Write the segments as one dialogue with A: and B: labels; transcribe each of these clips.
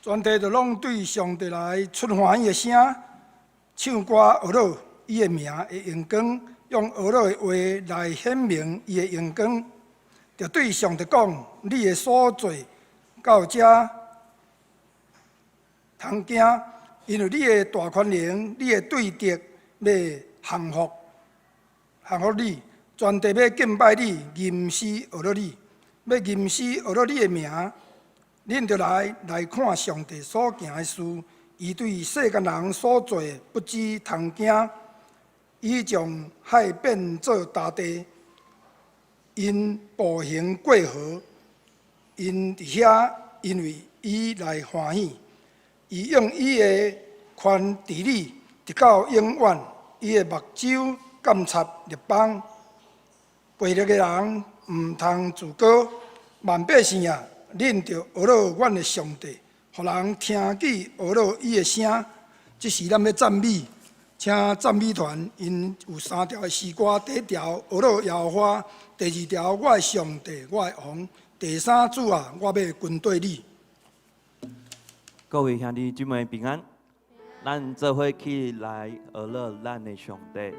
A: 全体就拢对上帝来出欢喜的声，唱歌学老伊的名的荣光，用学老的话来显明伊的荣光。就对上帝讲：你的所做到这通惊，因为你的大权能，你的对德要降服你，全地要敬拜你，吟诗学老你，要吟诗学老你的名。恁就来看上帝所行的事，伊对世间人所做的不知通惊。伊将海变做大地，因步行过河，因伫遐，因为伊来欢喜。伊用伊的权治理，直到永远。伊的目睭监察列邦，悖逆的人毋通自高。万百姓啊！恁着学老阮的上帝，互人听见学老伊的声。这是咱要赞美，请赞美团因有3条的诗歌，第1条学老耶和华，第2条我的上帝，我的王，第3主啊，我要军队你。
B: 各位兄弟姊妹平安，咱做伙起来学老咱的上帝。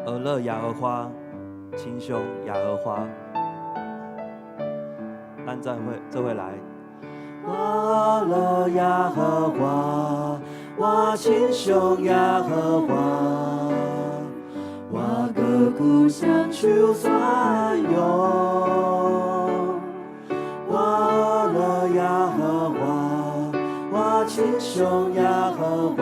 B: 学老耶和华，亲像耶和华，咱再会来。我乐耶和华，我亲像耶和华，我歌鼓像秋山涌。我乐耶和华，我亲像耶和华，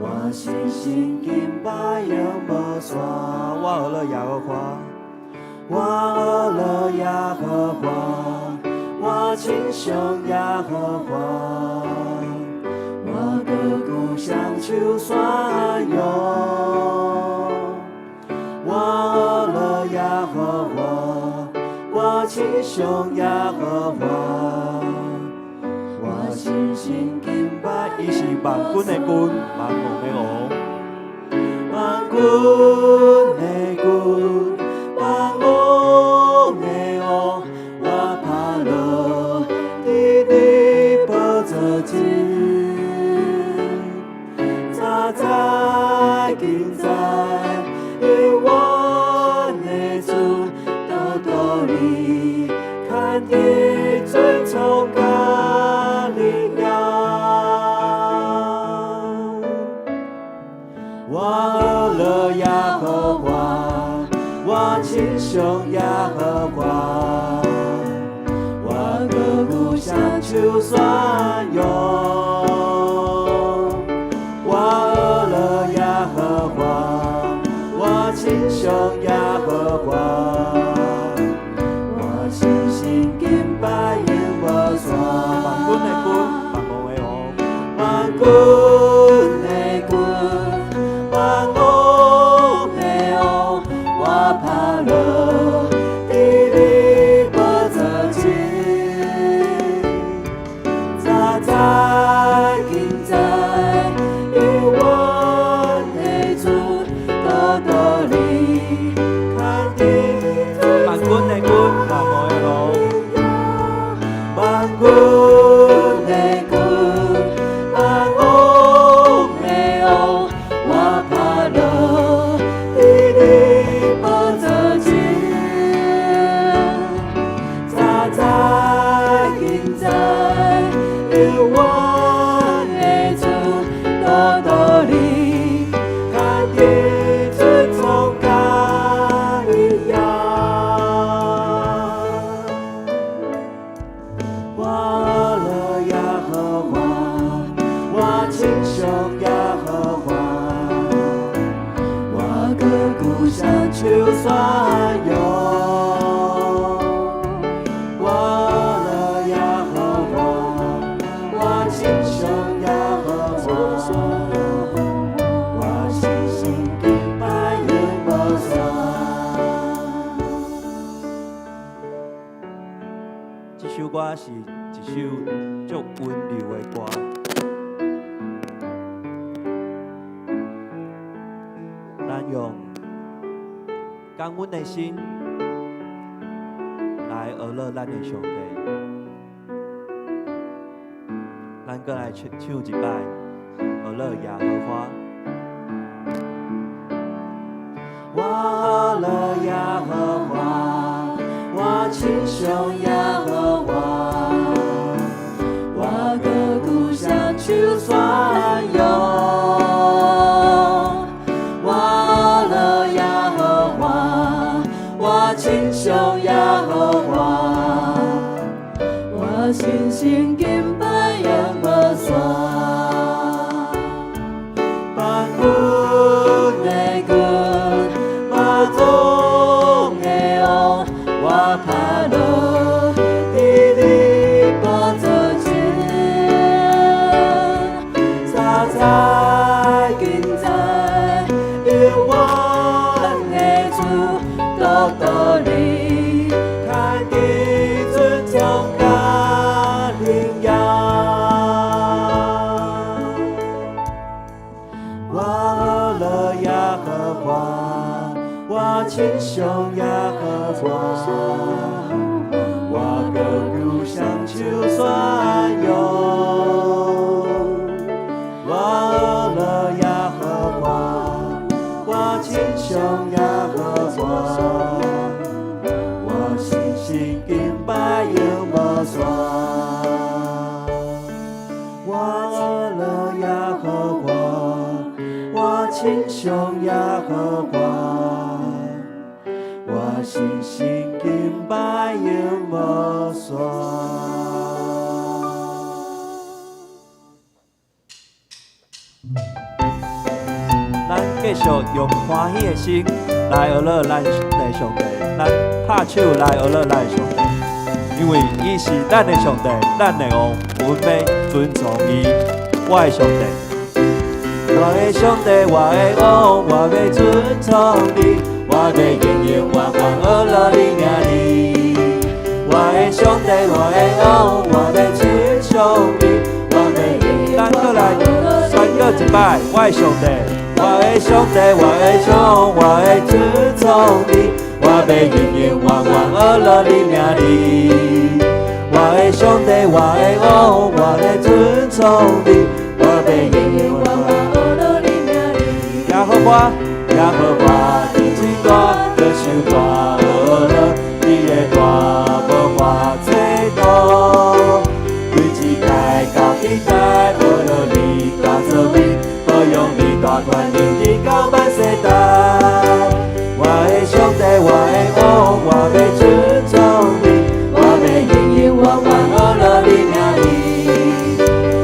B: 我心心敬拜永无山。我乐耶和华，我乐耶和华。我亲像耶和华，我歌鼓像秋山涌。我乐耶和华，我亲像耶和华，我心心敬拜。伊是万军的军，万王的王，万军的军，万王的王。在今在，永远的主到道理，看见尊崇甲力量。我乐耶和华，我亲像耶和华，我歌鼓像秋山涌。亲像耶和华，我心心敬拜永无山。万军的军，万王的王，万军的军，万王的王，我怕乐，伫你宝座前，早在今在，永远的主到道理。万军的军，万王的王，万军的军，万王的王，我怕乐，伫你宝座前，早在今在，永远的主到道理，看见尊崇甲力量。秋山涌，我乐耶和华，我亲像耶和华，我心心敬拜永无山。这首歌是一首足温柔的歌。咱用感恩的心来讹乐咱的上帝。咱搁来唱一摆讹乐耶和华。我讹乐耶和华，我亲像耶和华，我歌鼓向手宣扬。我讹乐耶和华，我亲像耶和华，我心心敬拜耶和华。万军的军，万众的王，我怕乐伫你宝座前，早在今在，永远的主，多多你看见尊重甲荣耀。我讹乐耶和华，我亲像耶和华，我歌鼓向手宣扬。我讹乐耶和华，我亲像耶和华，我心心敬拜永无线。我讹乐耶和华，我亲像耶和华，我心心敬拜永无线。咱继续用欢喜的心来讹乐咱的上帝，咱拍手来讹乐咱的上帝，因为伊是咱的上帝，咱的王，阮要尊重伊，我的上帝。我的上帝，我的王，我要尊重你，我要永永远远讹乐你名字。我的上帝，我的王，我要尊重你，我要永永远远来三个一摆，我的上帝。我的上帝，我的王，我要尊重你，我要永永远远讹乐你名字。我的上帝，我的王，我要尊重你，我要永永远远讹乐你名字。耶和华，耶和华，你最大，就像大讹乐，你的大无法测度。对一代到一代，讹乐你大作为。保佑你大权能力到万世代，我的上帝，我的王，我要尊重你，我要永永远远讹乐你名字。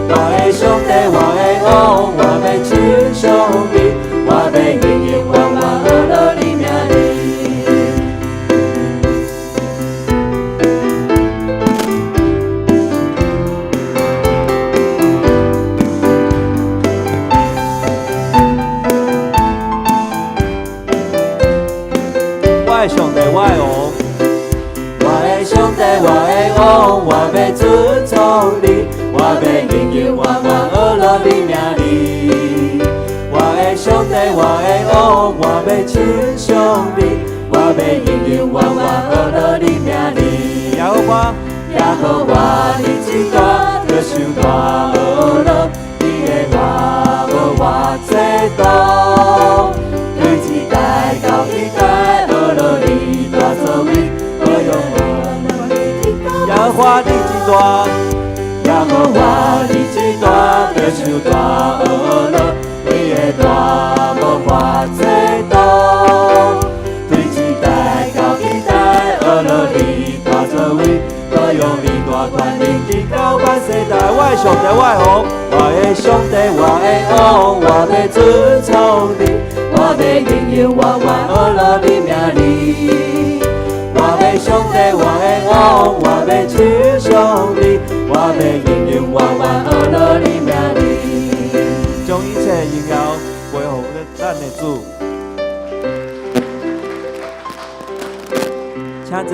B: 我的上帝，我的王，我要尊重你，我要永永远远讹乐你名字。我的上帝，我的王，我的上帝，我的王，我要尊重你，我要永永远远讹乐你名字。我的上帝，我的王，我要尊重你，我要永永远远讹乐你名字。耶和华，耶和华，你最大，就像大讹乐，你的大无法测度。对一代到一代，讹乐你大作为，保佑我。耶和华你最大，耶和华你最大，就像大讹乐，你的大无法测度。对一代到一代，讹乐你大作为，保佑你大权能力到万世代。我的上帝，我的王，我的上帝，我的王，我要尊重你。我要永永远远讹乐你名字。我的上帝，我的王，我要尊重你，我要永永远远讹乐你名字。将一切荣耀归乎咱的主。请坐。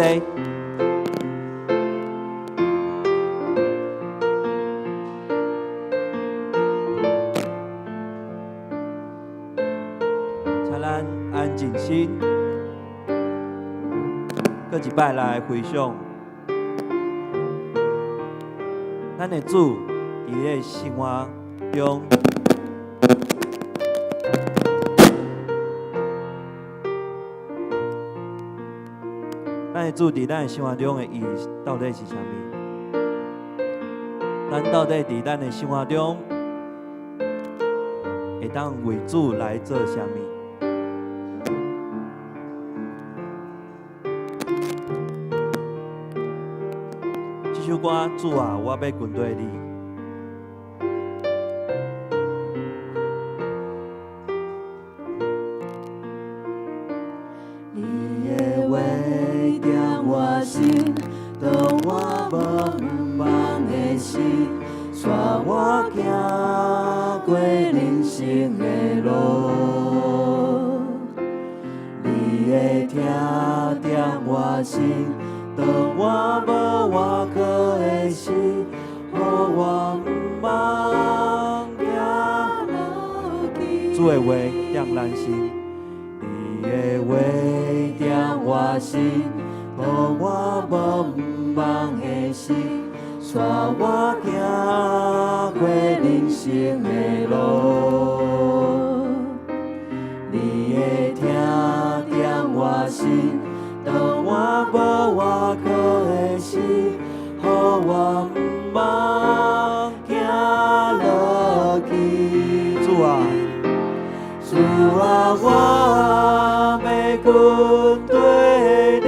B: 搁一摆来回想，咱的主伫咧生活中，咱的主伫咱的生活中的意义到底是啥物？咱到底伫咱的生活中会当为主来做啥物？这首歌，主啊，我要跟对你。
C: 你的话定我心，当我无望的心，带我行过人生的路。你的听定我心，当我无外靠的心，予我毋茫行落去。
B: 主的话定咱心。
C: 你的话定我心，当我无望的心，带我行过人生的路。你的听定我心，当我无外靠的心，予我毋茫行落去。
B: 主啊。
C: 主啊，我要跟对你，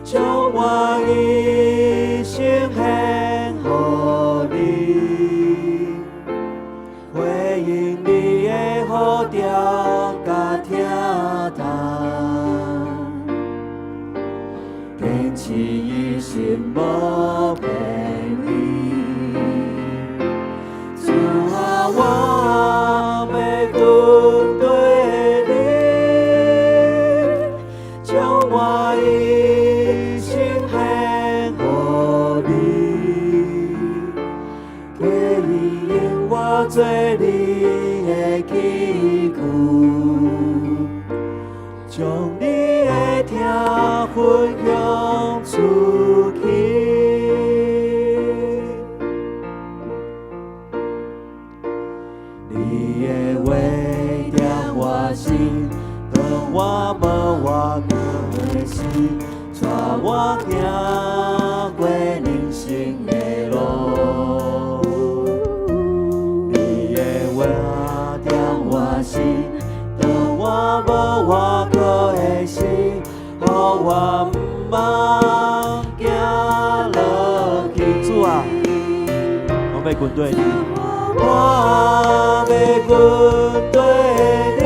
C: 将我一生献予你，回应你的呼召甲听从，坚持一心无骗你。主啊，我跟对你，将我一生献予你，给你用我做你的器具，将你的听分享出去。你的话定我心，当我无外靠的心，带我行过人生的路。你的话定我心，当我无外靠的心，予我毋茫行落去。
B: 主啊，我要跟对你。
C: 我要跟对你，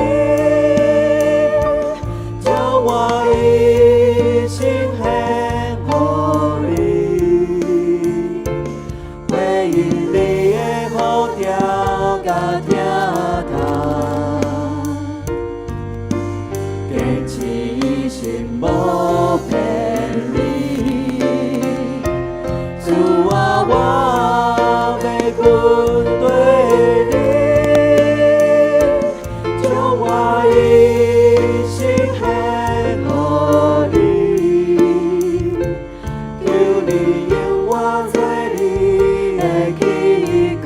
C: 将我一生献予你，回应你的呼召甲听从，坚持一心无骗你。主啊，我要跟对你，将我一生献予你，求你用我做你的器具，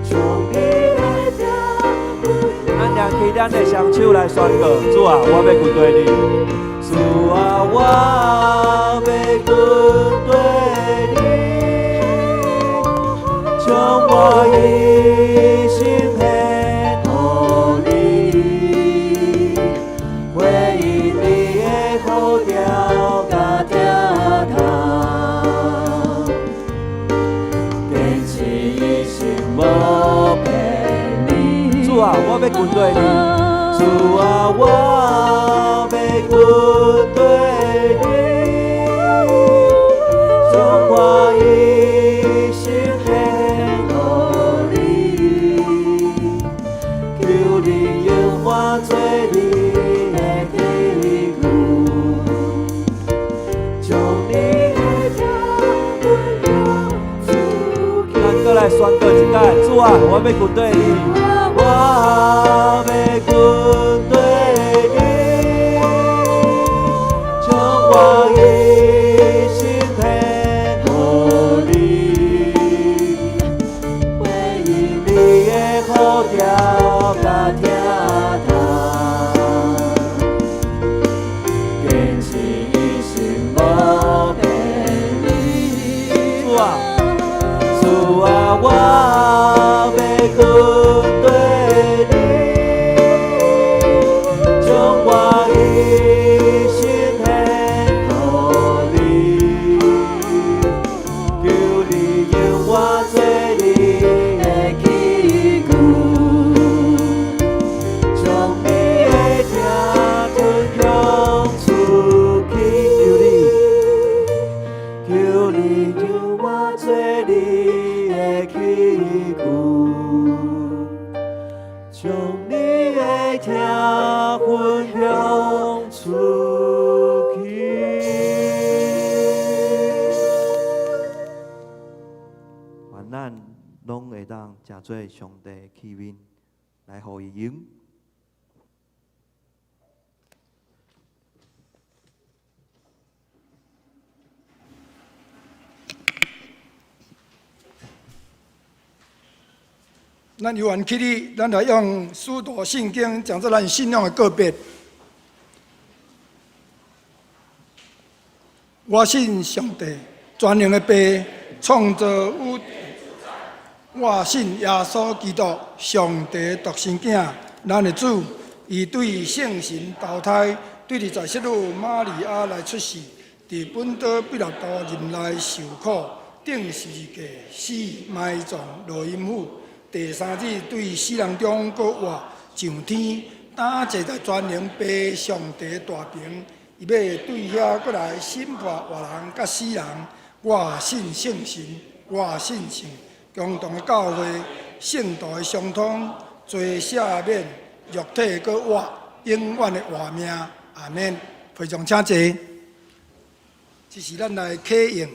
C: 将你的听。
B: 咱俩起咱的双手来宣告，主啊，我要跟对你。
C: 主啊，我要跟对你，将我一生献予你，回应你的呼召甲听从，坚持一心无骗你。
B: 主啊，我要跟对你。
C: 主啊，我要跟对你，将我一生献予你，求你用我做你的器具，将你的听分享出去。
B: 咱搁来宣告一届，主啊，我要跟对你。
C: 我要跟对你。
B: 分享出去。愿咱拢会当真做上帝器皿，来互伊用。
A: 咱由原起哩，咱来用使徒圣经讲做咱信仰的告别。我信上帝，全能的爸，创造宇宙。我信耶稣基督，上帝独生囝，咱的主，伊对圣神投胎，对27女玛利亚来出世，伫本岛比拉多任内受苦，顶十字架死，埋葬，落阴府。第3日对死人中搁活上天，打坐在全能爸上帝大屏，伊要对遐搁来审判活人甲死人。我信圣神，我信圣。共同的教会，圣道的相通，罪赦免，肉体搁活，永远的活命。阿免。非常请坐。这是咱来启应，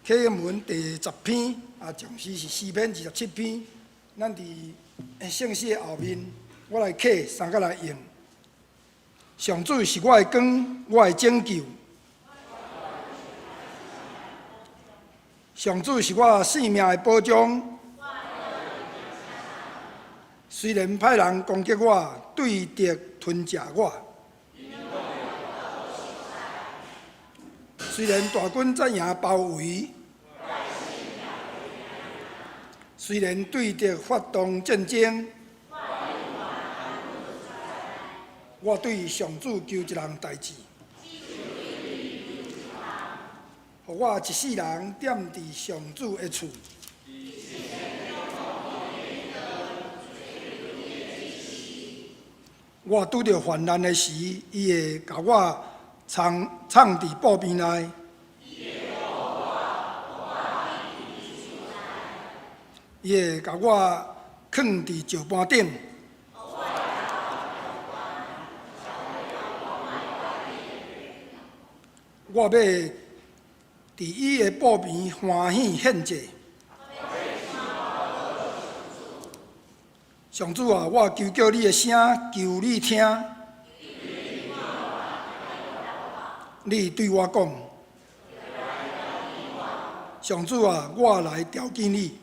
A: 启应文第10篇，总时是4篇27篇。咱伫圣诗的后面，我来启3个来用。上主是我的光，我的拯救。上主是我性命的保障。虽然歹人攻击我，对敌吞食我；虽然大军阵营包围；虽然对敌发动战争，我对上主求一项代志。互我一世人踮伫上主的厝。我拄着患难的时，伊会甲我藏伫布边内。伊会甲我藏伫石板顶。我要伫伊的布边欢喜献祭。上主啊，我求叫你的声，求你听。你对我讲，上主啊，我来朝见你。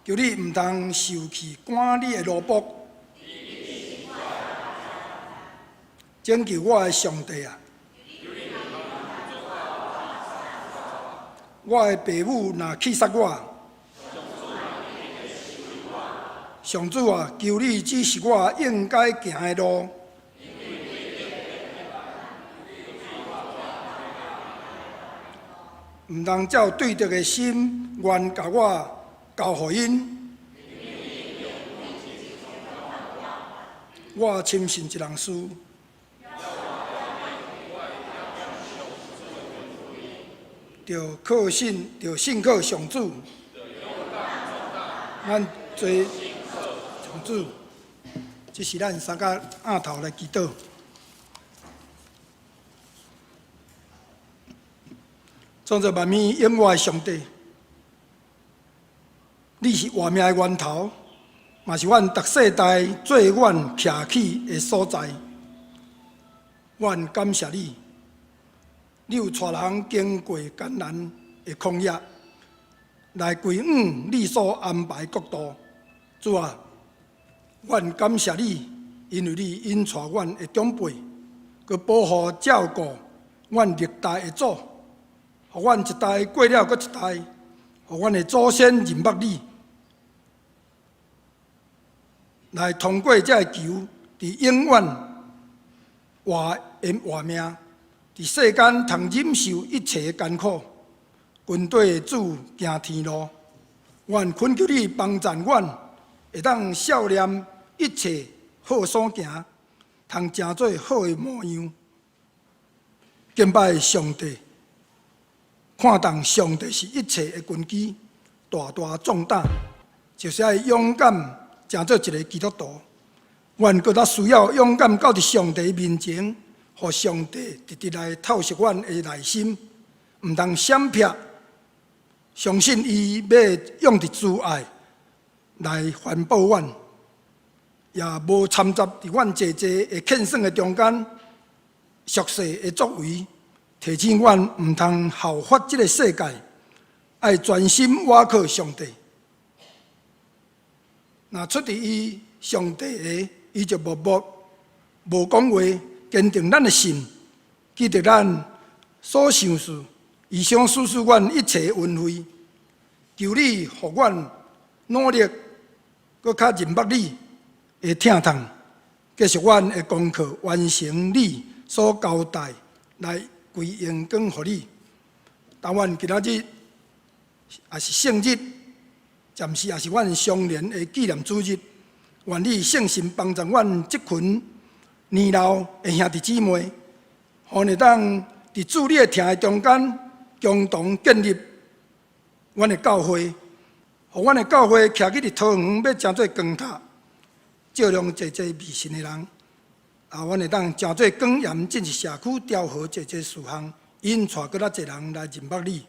A: 求你毋通受气赶你的奴仆。拯救我的上帝啊！我的父母若气杀我，上主啊，求你指示我应该行的路。毋通照对敌的心，愿甲我交互因。我深信一件事。着靠信，着信靠上主，咱做上主。这是咱3个暗头来祈祷。创造万物永活的上帝，你是活命的源头，嘛是阮逐世代最阮徛起的所在。阮感谢你。你有带人经过艰难的旷野，来归往你所安排国度。主啊，阮感谢你，因为你引带阮的长辈，佮保护照顾阮历代的祖，互阮一代过了佮一代，互阮的祖先认捌你，来通过这个球，伫永远活命。伫世间通忍受一切艰苦，军队的主行天路，愿恳求你帮助阮，会当笑脸一切好所行，通成做好的模样。敬拜上帝，看重上帝是一切的根基，大大壮大，就是爱勇敢成做一个基督徒。阮搁较需要勇敢到伫上帝面前，互上帝直直来透视阮的内心，毋通闪避，相信伊要用伫慈爱来环保阮，也无掺杂伫阮济济的欠损的中间，俗世的作为，提醒阮毋通效法即个世界，爱专心倚靠上帝。若出伫伊上帝的，伊就无讲话，坚定咱的心，记得咱所想事，以上施施阮一切恩惠，求你互阮努力，搁较认捌你的疼痛，继续阮的功课，完成你所交代，来归荣光互你。但愿今仔日也是圣日，暂时也是阮相连的纪念主日。愿你圣神帮助阮这群年老的兄弟姊妹，互你当伫主你的听的中间，共同建立阮的教会，互阮的教会徛起伫桃园，要成做光塔，照亮济济迷信的人。阮会当成做光盐，进入社区，调和济济事项，引带搁较济人来认捌你。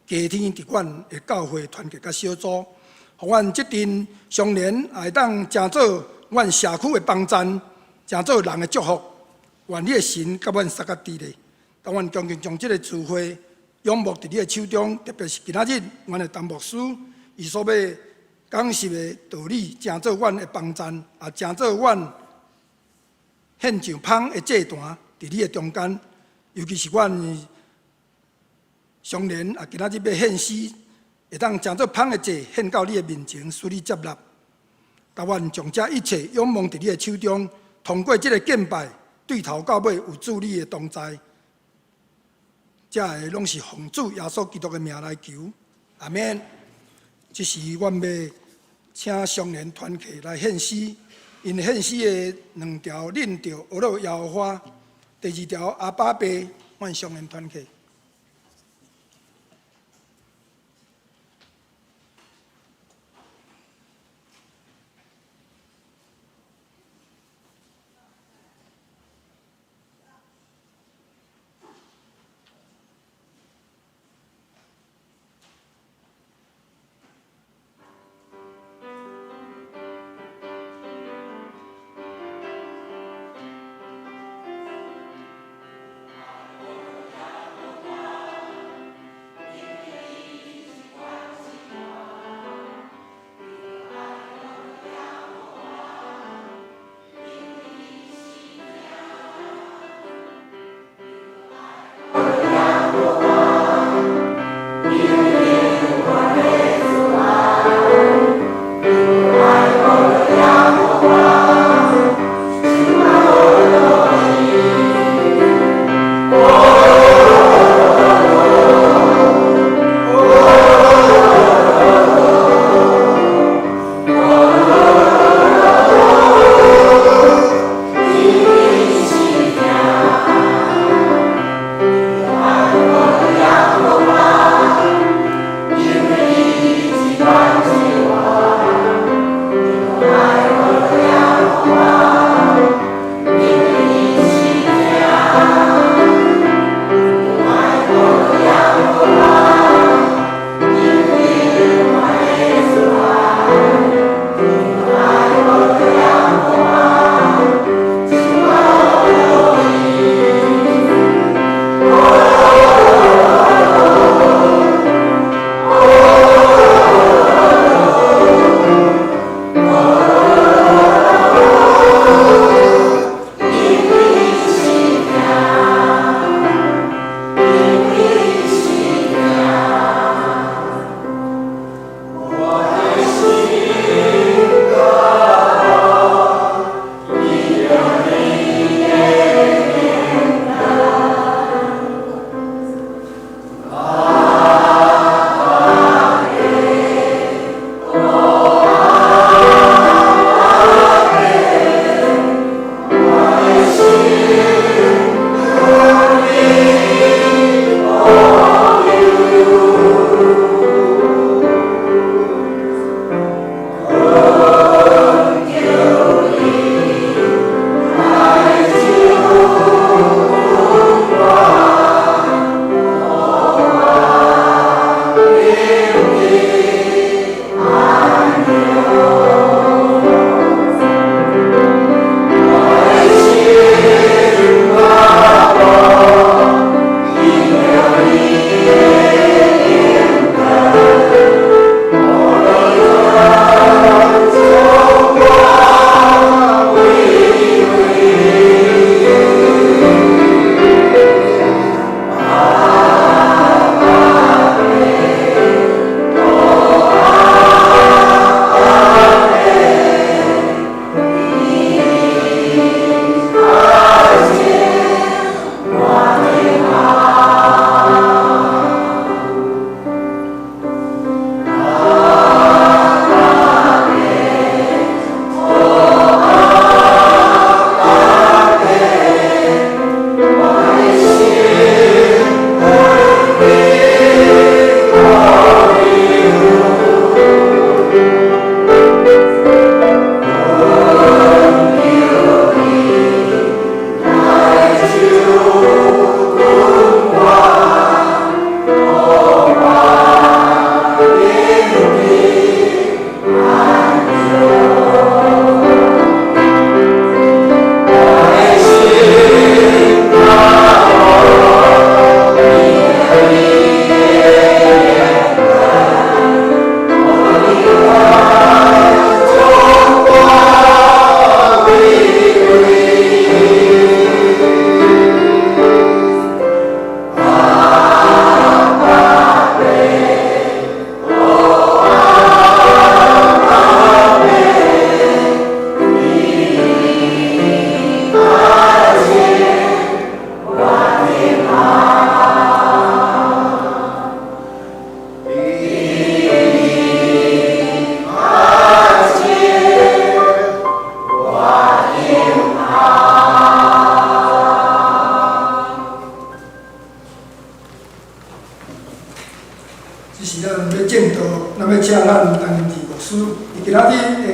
A: 加添伫阮的教会团结甲小组。互阮即阵相连，也会当成做阮社区的帮站，成做人的祝福。愿你的神甲阮三甲砥砺，但阮共同将即个聚会仰慕伫你的手中，特别是今仔日，阮的陈牧师伊所要讲述的道理，成做阮的帮站，也成做阮献上芳的祭坛伫你的中间。尤其是阮相连，今仔日要献诗。会当将做芳的祭献到你的面前，使你接纳。但愿将这一切仰望伫你的手中，通过这个敬拜，对头到尾有主你的同在。这个拢是奉主耶稣基督的名来求，阿免。这是阮要请相连团契来献诗，因献诗的2条领着俄罗耶和华，第2条阿爸爸，阮相连团契。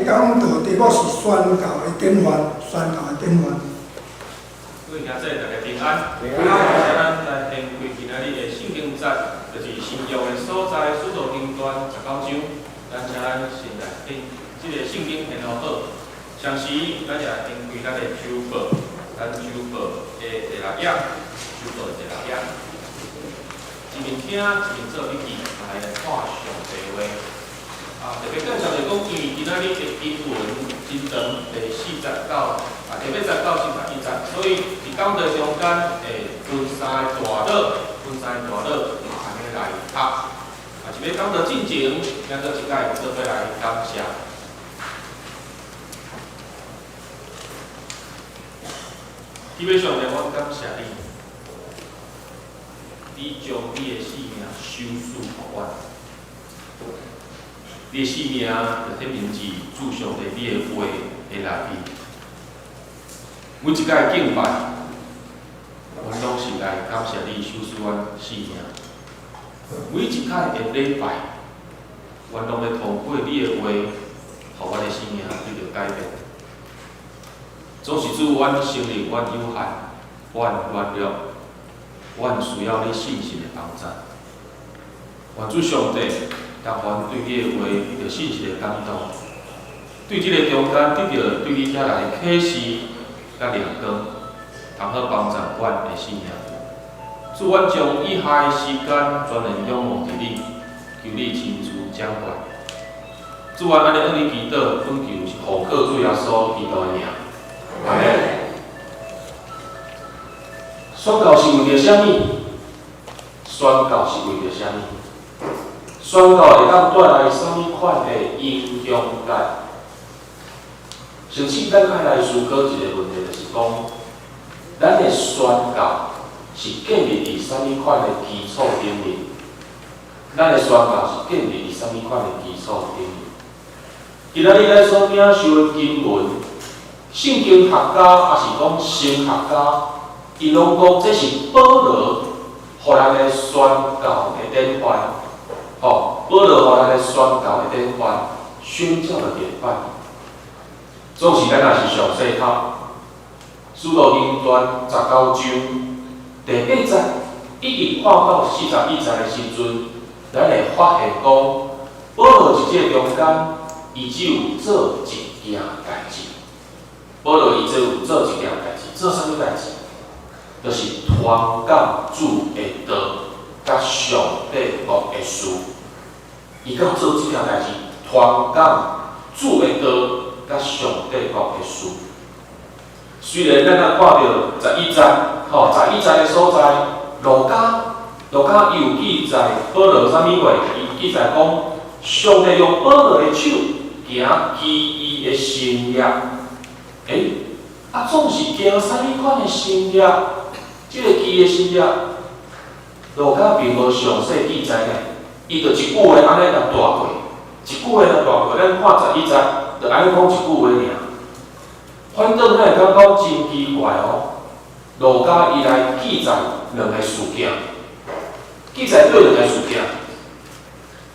A: 讲到题目是宣教的典范，宣教的典范。
D: 各位兄弟，大家平安。平安。咱来展开今仔日的圣经节，就是新约的所在，使徒行传19章。咱请咱先来听这个圣经编好好。详细咱就来展开咱的周报，咱周报的第6页，周报的第6页。一面听，一面做笔记，来看上帝话。特别介绍就是讲，因为今仔日的经文真长，第40到特别10到41节，所以伫讲道中间会分三个段落，安尼来读。一要讲道进前，咱做一摆做伙来感谢。基本上呢，我感谢你。你将你的性命收赐予我，你的性命就天名字注上伫你的话的内面。每一届敬拜，我拢是来感谢你收赐阮性命。每一届的礼拜，我拢会通过你的话，予我的性命得到改变。总是主，阮承认阮有限，阮软弱。阮需要你信心的帮助，愿主上帝，但愿对你的话有信心的感动，对这个中间得到对你遐来启示甲亮光，通好帮助阮的信仰。主，阮将以下的时间全然仰望伫你，求你亲自掌管。主，阮安尼向你祈祷，恳求是奉靠主耶稣基督的名。阿门。宣教是为着啥物？宣教是为着啥物？宣教会当带来啥物款的影响感？甚至咱爱来思考一个问题，就是讲，咱的宣教是建立伫啥物款的基础顶面？咱的宣教是建立伫啥物款的基础顶面？今仔日咱所领受的经文，圣经学家也是讲神学家。伊拢讲这是保罗，互咱的宣教的典范，保罗互咱的宣教的典范，宣教的典范。总是咱也是详细读《使徒行传》19章第8节，一直看到41节的时阵，咱会发现讲，保罗伫这中间，伊只有做一件代志。保罗伊只有做一件代志，做啥物代志？就是传讲主的道，甲上帝国的事。伊到做这件代志，传讲主的道，甲上帝国的事。虽然咱啊看到11节，11节的所在，路加伊有记载保罗啥物话？伊记载讲，上帝用保罗的手行奇异的神业。总是行啥物款的神业？这个奇的神业，路加并无详细记载呢。伊就一句话安尼来带过，一句话来带过。咱看11节，就安尼讲一句话尔。反正咱会感觉真奇怪哦。路加伊来记载两个事件，记载对两个事件。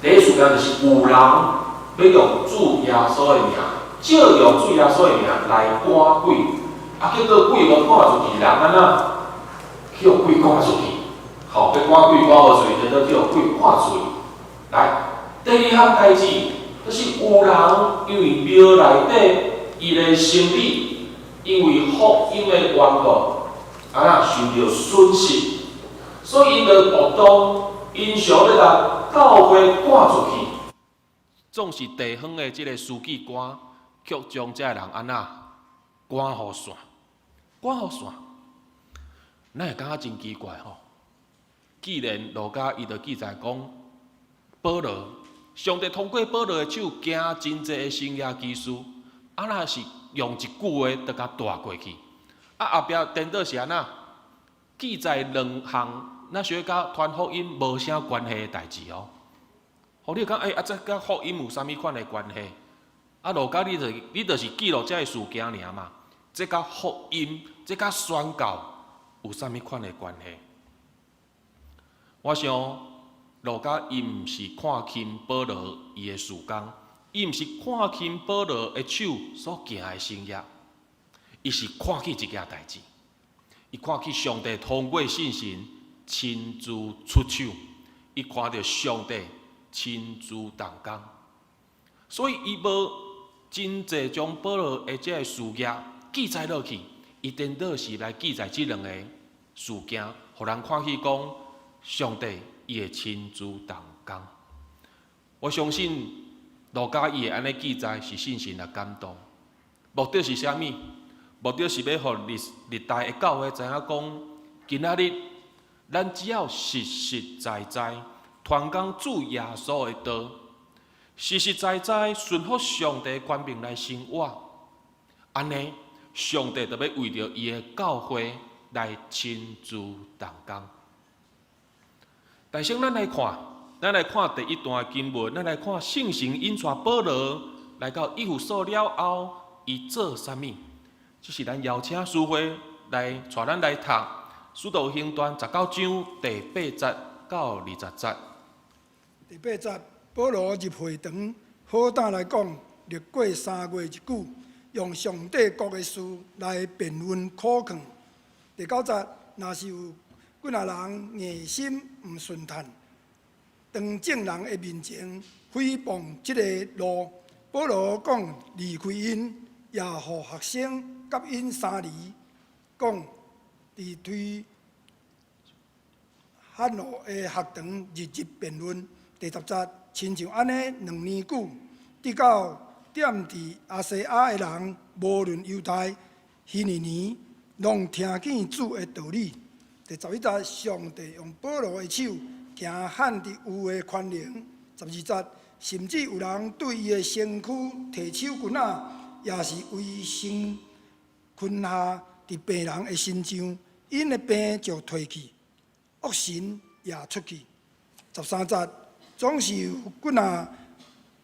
D: 第一事件就是有人要用主耶稣的名，借用主耶稣的名来赶鬼，结果鬼无赶出去，人安怎？叫鬼赶出去，要赶鬼赶无出去，就叫鬼赶出去。来，第二项代志，就是有人因为庙内底伊的生意，因为福音的缘故，受到损失，所以因着活动，因想要甲教会赶出去。总是地方的这个书记官，却将这人安赶互线，赶互线。咱会感觉真奇怪吼！既然路加伊就记载讲，保罗，上帝通过保罗的手行真济的神业奇事，若是用一句话就甲带过去。后壁颠倒是安怎？记载两项，那小甲传福音无啥关系的代志哦。互你讲，这甲福音有啥物款的关系？路加你就是记录这个事件尔嘛。这甲福音，这甲宣教。有啥物款的关系？我想，路加伊毋是看轻保罗伊的事工，伊毋是看轻保罗的手所行的生业，伊是看起一件代志，伊看起上帝通过信心亲自出手，伊看到上帝亲自动工，所以伊无真济将保罗的这个事业记载落去，伊颠倒是来记载这两个事件，互人看起讲上帝伊会亲自动工。我相信路加伊会安尼记载是信心的感动，目的是啥物？目的是要互历代的教会知影讲，今仔日咱只要实实在在传讲主耶稣的道，实实在在顺服上帝权柄来生活，安尼上帝就要为着伊的教会来亲自动工。但是咱来看第一段经文，咱来看圣神引带保罗来到以弗所了后，伊做啥物？这是咱邀请师会来带咱来读《使徒行传》19章第8节到20节。
A: 第8节，保罗入会堂，好胆来讲，历过3月之久，用上帝国的事来辩论苦劝。第9节，若是有几啊人硬心毋顺坦，当众人的面前诽谤这个路，保罗讲离开因，也互学生甲因三离，讲伫推汉罗的学堂日日辩论。第10节，亲像安尼2年久，直到踮伫亚细亚的人，无论犹太、希利尼，拢听见主的道理。第11节，上帝用保罗的手行汉伫有的权能。12节，甚至有人对伊的身躯提手棍仔，也是为生困下伫病人的身上，因的病就退去，恶神也出去。13节，总是有几啊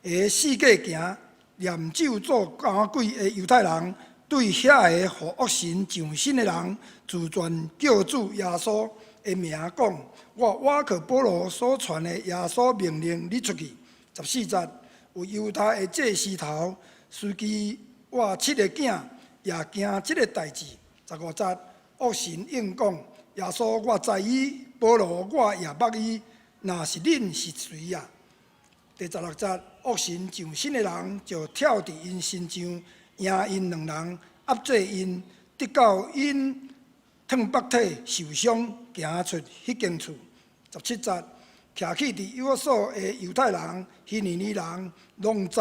A: 个四界行、念咒做赶鬼的犹太人，对遐个互恶神上身的人，自传叫主耶稣的名讲：我靠保罗所传的耶稣命令你出去。14节，有犹太的祭司头，司机我7个囝也惊这个代志。15节，恶神应讲：耶稣我知伊，保罗我也捌伊，若是恁是谁呀？第16节，恶神上身的人就跳伫因身上，赢因2人，压制因，直到因脱北体受伤，行出迄间厝。17节，徛起伫约所的犹太人、希利尼人，拢知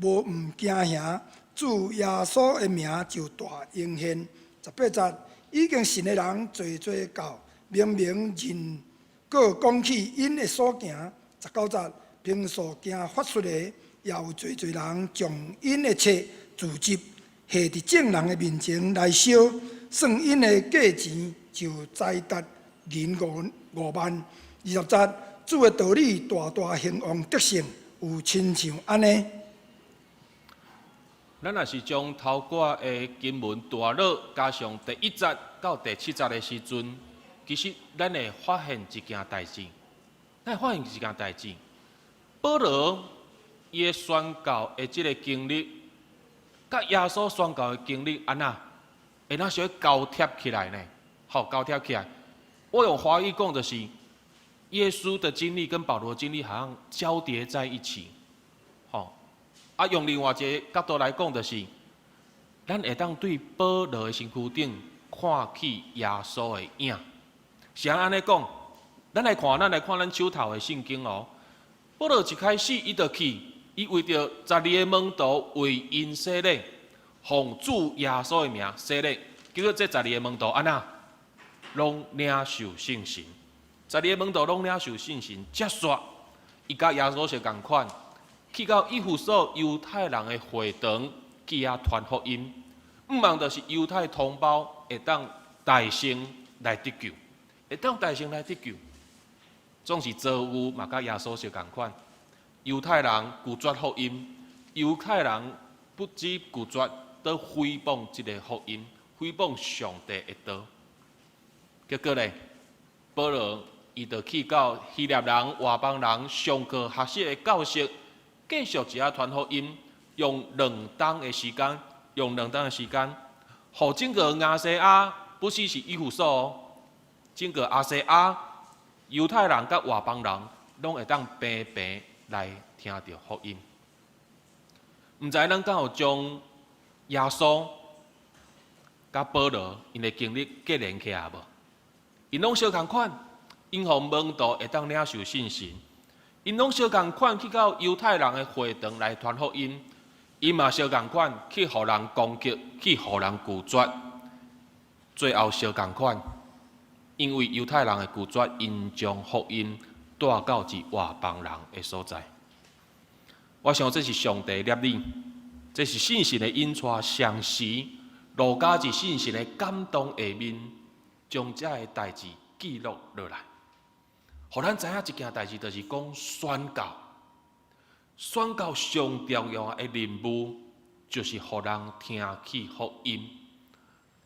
A: 无毋惊吓，主耶稣的名就大应现。18节，已经信的人侪到，明明认各讲起因的所行。19节，平素惊法术的，也有侪人将因的册自集，下伫众人的面前来烧，算因的价钱就栽达银5万。20节，主的道理大大兴旺得胜，有亲像安尼。
D: 咱若是将头寡的经文大落，加上第1节到第7节的时阵，其实咱会发现一件代志。保罗伊的宣教的这个经历，甲耶稣宣教的经历安那，会哪小交贴起来呢？好，交贴起来。我用华语讲就是，耶稣的经历跟保罗的经历好像交叠在一起。好，用另外一个角度来讲，就是咱会当对保罗的身躯顶看起耶稣的影。是安尼讲，咱来看咱手头的圣经哦。保罗一开始伊就去，伊为着12个门徒为因洗礼，奉主耶稣的名洗礼。结果这12个门徒安那，拢领受圣神。12个门徒拢领受圣神，接续伊甲耶稣是共款，去到以弗所犹太人的会堂去遐传福音。毋望就是犹太同胞会当大声来得救，总是造物嘛，甲耶稣是共款。犹太人拒绝福音，犹太人不止拒绝，都诽谤这个福音，诽谤上帝的道。结果呢，保罗伊就去到希腊人、外邦人上课学习的教室，继续一下传福音，用2冬的时间，互整个亚细亚，不是以弗所，整个亚细亚犹太人甲外邦人，拢会当平平来听到福音。毋知咱敢有将耶稣甲保罗因的经历结连起来无？因拢相共款，因互门徒会当领受信心。因拢相共款去到犹太人的会堂来传福音，伊嘛相共款去互人攻击，去互人拒绝，最后相共款，因为犹太人的拒绝，因将福音带到至外邦人的所在。我想这是上帝立你，这是信心的引带，上时路加伫信心的感动下面，将这个代志记录落来。互咱知影一件代志，就是讲宣教。宣教上重要的任务，就是互人听起福音。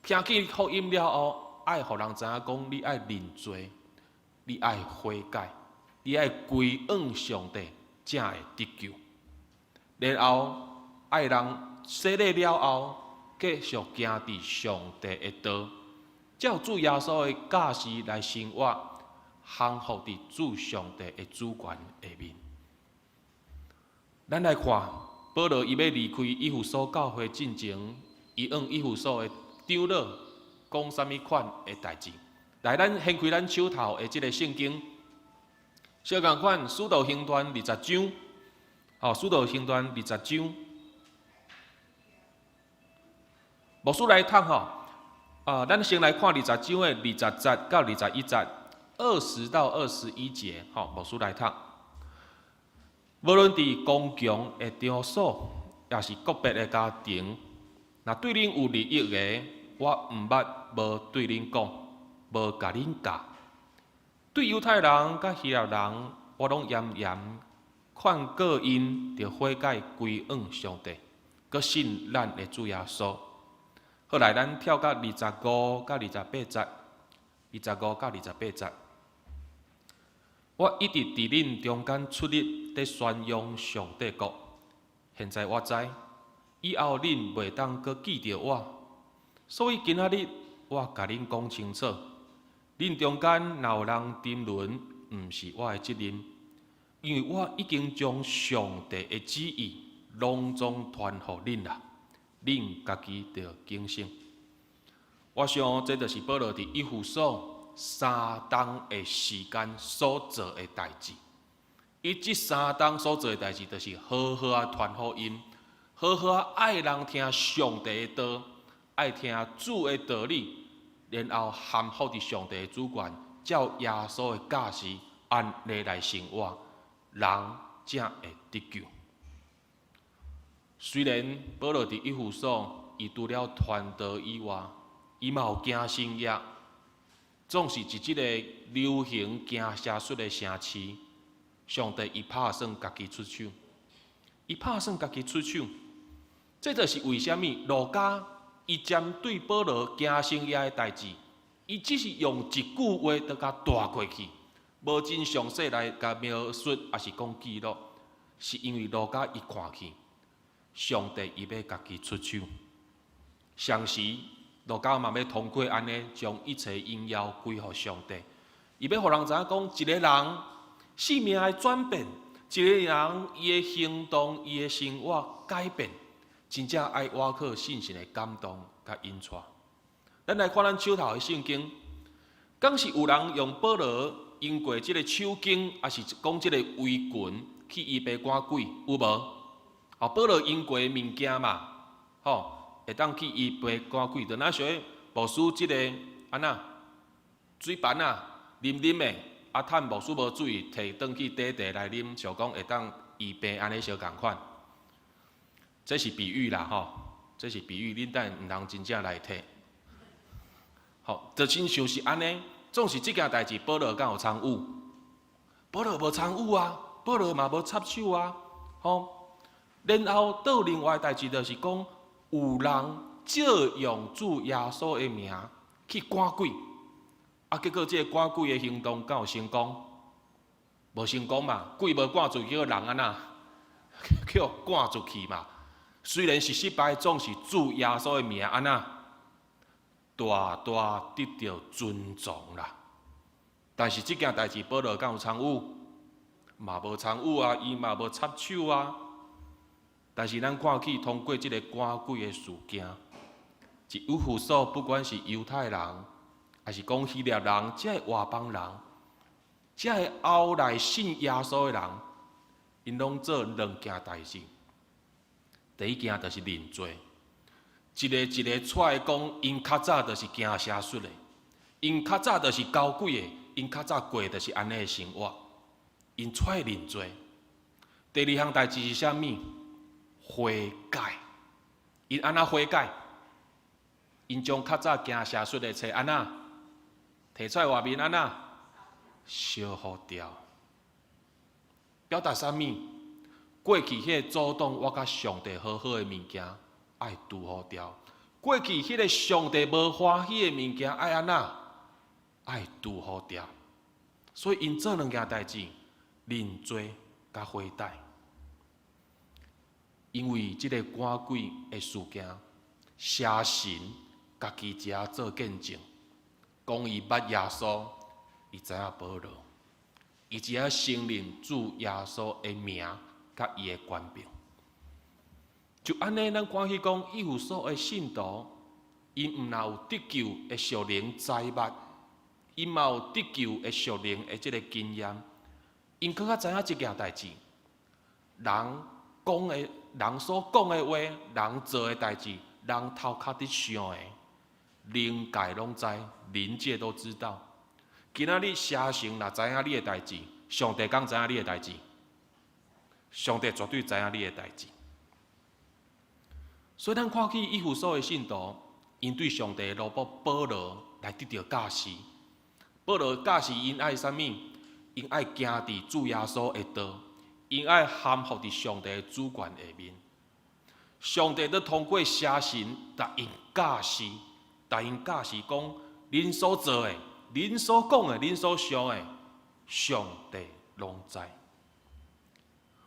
D: 听起福音了后，爱互人知影讲，你爱认罪，你爱悔改，你爱归向上帝，才会得救。然后爱人洗礼了后，继续行伫上帝的道，才有主耶稣的教示来生活。降服伫主上帝的主权下面。咱来看，保罗伊要离开以弗所教会进前，伊往以弗所的长老讲啥物款的代志？来，咱掀开咱手头的即个圣经，小共款《使徒行传》20章，《使徒行传》20章，牧师来读咱先来看20章的20节到21节。20到21节，牧师来读。无论伫公共的场所，也是个别的家庭，若对恁有利益的，我毋捌无对恁讲，无甲恁教。对犹太人甲希腊人，我拢严严劝告因，着悔改归向上帝，佮信咱的主耶稣。后来咱跳到25到28节，25到28节。我一直伫恁中间出力，伫宣扬上帝国。现在我知，以后恁袂当阁记着我，所以今仔日我甲恁讲清楚：恁中间若有人沉沦，毋是我的责任，因为我已经将上帝的旨意拢总传互恁啦。恁家己着警醒。我想这就是保罗伫以弗所3冬的时间所做的代志，伊即3冬所做的代志，就是好好啊传福音，好好啊爱人听上帝的道，爱听主的道理，然后降服伫上帝的主权，照耶稣的教示按例来生活，人才会得救。虽然保罗伫以弗所，伊除了传道以外，伊嘛有行神业。总是伫即个流行行邪术的城市，上帝伊拍算家己出手，这就是为虾米路加伊针对保罗行神业的代志，伊只是用一句话就甲带过去，无真详细来甲描述，也是讲记录，是因为路加伊看去，上帝伊要家己出手，上时。路加嘛要通过安尼，将一切荣耀归乎上帝。伊要互人知影讲，一个人生命的转变，一个人伊的行动、伊的生活改变，真正爱倚靠信心的感动甲引带。咱来看咱手头的圣经，敢是有人用保罗用过即个手经，还是讲即个围裙去医病赶鬼，有无？保罗用过的物件嘛，会当去医病赶鬼，就那些牧师即个安那水盘啉的，趁牧师无注意，摕转去底来啉，就讲会当医病安尼相共款。这是比喻啦，这是比喻，恁等毋通真正来摕。就亲像是安尼，总是即件代志，保罗敢有参与？保罗无参与啊，保罗嘛无插手啊，然后倒另外代志，就是讲。有人借用主耶稣的名去赶鬼，结果这个赶鬼的行动敢有成功？无成功嘛，鬼无赶出去，叫人安那叫赶出去嘛。虽然是失败，总是主耶稣的名安那大大得到尊重啦。但是这件代志，保罗敢有参与？嘛无参与啊，伊嘛无插手啊。但是咱看去，通过这个赶鬼的事件，一有复所，不管是犹太人，还是讲希腊人，这个外邦人，这个后来信耶稣的人，因拢做两件代志。第一件就是认罪，一个出来讲，因较早就是行邪术的，因较早就是搞鬼的，因较早过就是安尼的生活，因出来认罪。第二项代志是啥物？悔改。因安那悔改？因将较早行邪术的册安那摕出来外面安那烧好掉，表达啥物？过去迄个阻挡我甲上帝好好的物件，爱除好掉；过去迄个上帝无欢喜的物件，爱安那爱除好掉。所以因做两件代志：认罪甲悔改。因为即个赶鬼的事件，邪神家己遮做见证，讲伊捌耶稣，伊知影保罗，伊只要承认主耶稣的名。甲伊的权柄，就安尼，咱看去讲，以弗所的信徒，因毋若有得救的属灵财物，因嘛有得救的属灵的即个经验，因更较知影一件代志：人讲的、人所讲的话，人做的代志，人头壳伫想的，灵界拢知，灵界都知道。今仔日邪神若知影你的代志，上帝敢知影你的代志？上帝绝对知影你的代志，所以咱看去以弗所的信徒，因对上帝的罗卜保罗来得到教示。保罗教示因爱啥物？因爱行伫主耶稣的道，因爱含服伫上帝的主权下面。上帝都通过邪神，甲因教示，甲因教示讲，恁所做的、恁所讲的、恁所想的，上帝拢知。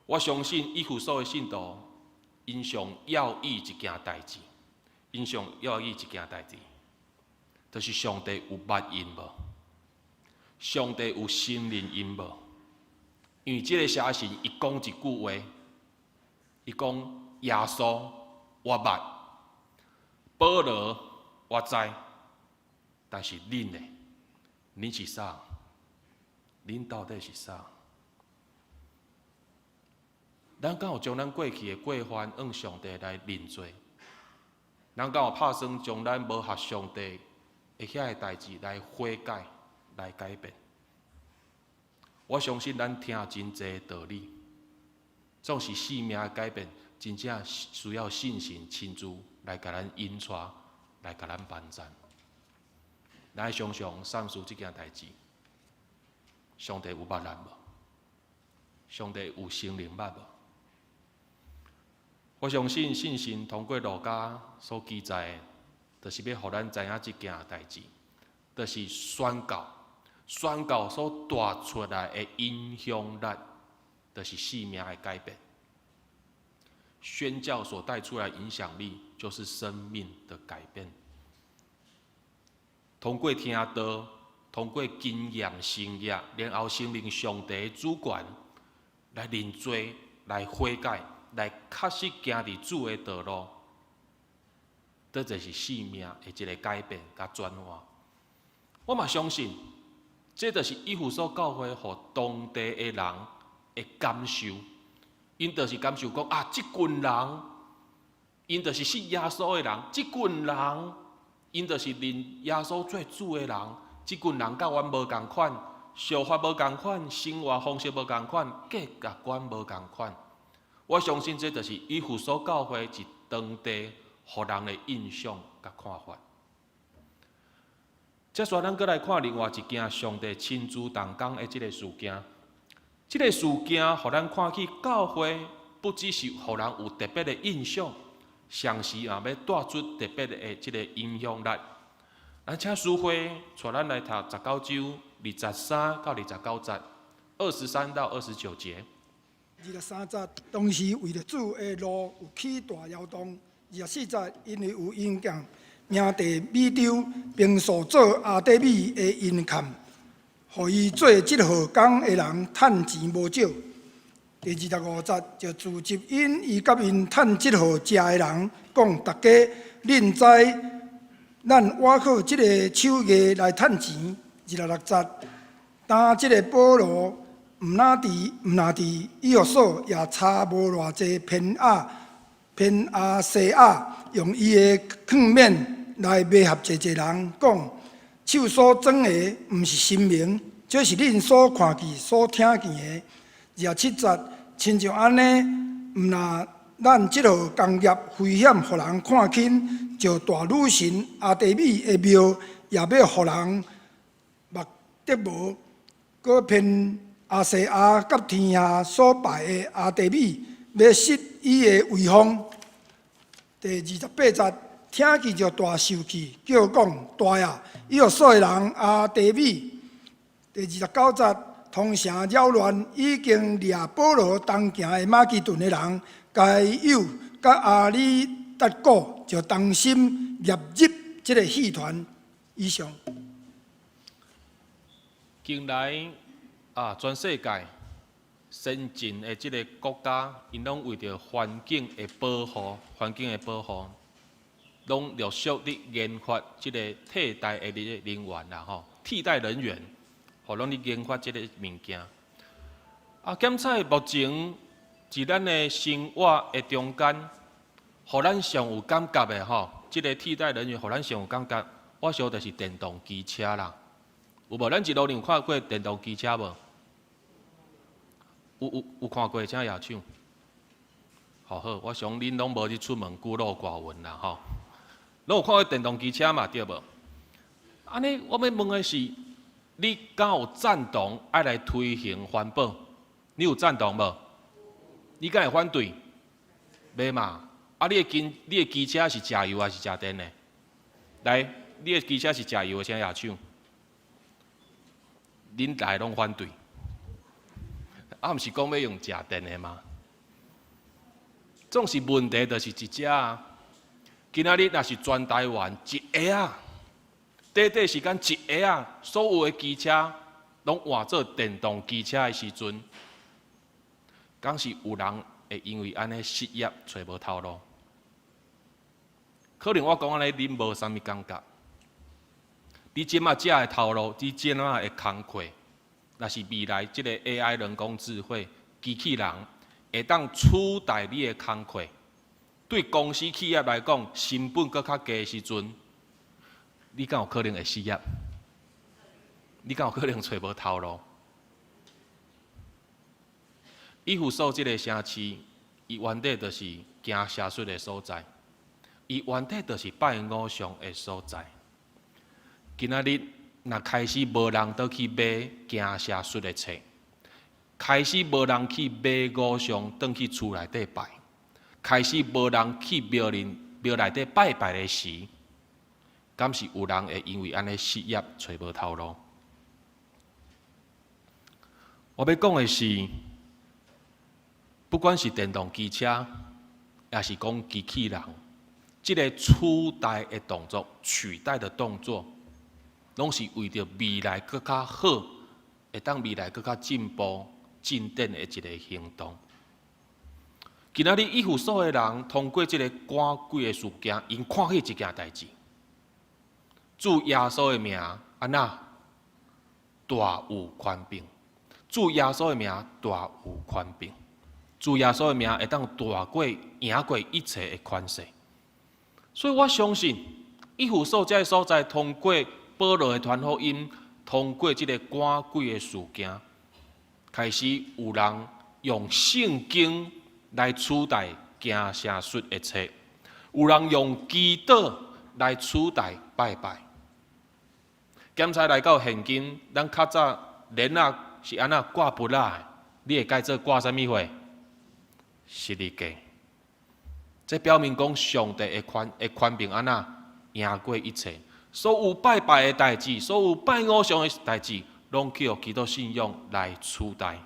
D: 我相信以弗所的信徒，因上要义一件代志，因上要义一件代志，就是上帝有捌因无？上帝有信任因无？因为这个邪神伊讲一句话，伊讲耶稣我捌，保罗我知，但是恁呢？恁是啥？恁到底是啥？咱敢有将咱过去的过犯向上帝来认罪？咱敢有拍算将咱无合上帝的遐个代志来悔改、来改变？我相信咱听真济道理，总是生命的改变，真正需要信心亲自来甲咱引带，来甲咱帮助。咱常常三思这件代志，上帝有捌咱无？上帝有承认捌无？我相信信心通过路加所记载的，就是要互咱知影这件代志，就是宣告所带出来的影响力，就是生命的改变。宣教所带出来的影响力，就是生命的改变。通过听道，通过经验生业，然后承认上帝的主权，来认罪，来悔改。来确实行伫主的道路，这就是生命的一个改变甲转换。我嘛相信，这就是以弗所教会互当地的人的感受。因就是感受讲啊，这群人，因就是信耶稣的人；这群人，因就是认耶稣做主的人。这群人甲阮无共款，想法无共款，生活方式无共款，价值观无共款。我相信这就是以弗所教会一当地互人的印象甲看法。接续咱再来看另外一件上帝亲自同工的这个事件。这个事件，互咱看去教会不只是互人有特别的印象，同时也要带出特别的这个影响力。咱请书会带咱来读19章23到29节，23到29节。
A: 23节，当时为着主的路有起大摇动。24节，因为有因将命地米丢，并塑造阿底米的因坎，互伊做即号工的人趁钱无少。第25节，就自接因甲因趁即号食的人讲，大家恁知咱挖靠即个手艺来趁钱。26节，当即个保罗毋哪伫以弗所，也差无偌济偏阿西亚，用伊的劝勉来迷合济人，讲手所装的毋是神明，这是恁所看见、所听见的。27节，亲像安尼，毋若咱即号工业危险，互人看轻，就大女神阿底米的庙，也要互人目得无，搁偏阿西亚甲天下所拜的阿底米，要失伊的威风。第28节，听见就大受气，叫讲大呀！伊有所有人阿底米。第29节，通城扰乱，已经掠保罗同行的马其顿的人，该友甲阿里达古就同心入这个戏团。以上。
D: 近来全世界先进的即个国家，因拢为着环境的保护，拢陆续伫研发即个替代的人员啦吼，替代人员，互拢伫研发即个物件。检测目前伫咱的生活的中间，互咱上有感觉的吼，即个替代人员互咱上有感觉，我想就是电动机车啦。有无？咱一路有看过电动机车无？有看过，请举手。好，我想恁拢无去出门孤陋寡闻啦吼。拢有看过电动机车嘛？对无？安尼，我要问的是，你敢有赞同爱来推行环保？你有赞同无？你敢会反对？袂嘛？你的机车是食油还是食电的？来，你的机车是食油的，请举手。恁大拢反对，毋是讲要用食电的吗？总是问题，就是一只啊。今仔日若是全台湾一下啊，短时间一下啊，所有的机车拢换做电动机车的时阵，敢是有人会因为安尼失业，找无头路？可能我讲安尼，恁无啥物感觉。你即马食的头路，你即马的工课，若是未来即个 AI 人工智慧机器人会当取代你的工课，对公司企业来讲，成本搁较低的时阵，你敢有可能会失业？你敢有可能找无头路？以弗所即个城市，伊原底就是行邪术的所在，伊原底就是拜偶像的所在。今仔日若开始无人倒去买行邪术的册，开始无人去买偶像倒去厝内底拜，开始无人去庙内底拜拜的时，敢是有人会因为安尼失业，找无头路？我要讲的是，不管是电动机车，也是讲机器人，这个取代的动作，取代的动作。拢是为着未来更较好，会当未来更较进步、进展的一个行动。今仔日以弗所的人通过这个赶鬼的事件，因看起一件代志，主耶稣的名安那大有宽柄，主耶稣的名大有宽柄，主耶稣的名会当大过赢过一切的权势。所以我相信以弗所这个所在通过保罗的传福音，通过这个赶鬼的事件，开始有人用圣经来取代行邪术的册，有人用祈祷来取代拜拜。检查来到现今，咱较早莲仔是安那挂不啦？你会改做挂啥物货？十字架。这表明讲上帝的权柄安那赢过一切。所有拜拜的代志，所有拜偶像的代志，拢去用基督信仰来取代。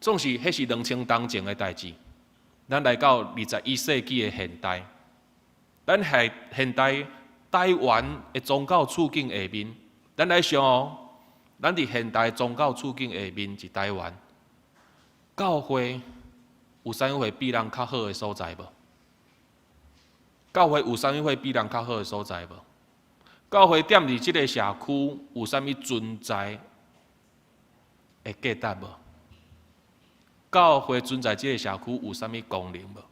D: 总是迄是2000当前的代志。咱来到21世纪的现代，咱现代台湾的宗教处境下面，咱来想哦，咱伫现代宗教处境下面是台湾，教会有啥物会比人较好的所在无？教会有啥物会比人较好的所在无？教会踮伫即个社区有啥物存在的价值无？教会存在即个社区有啥物功能无？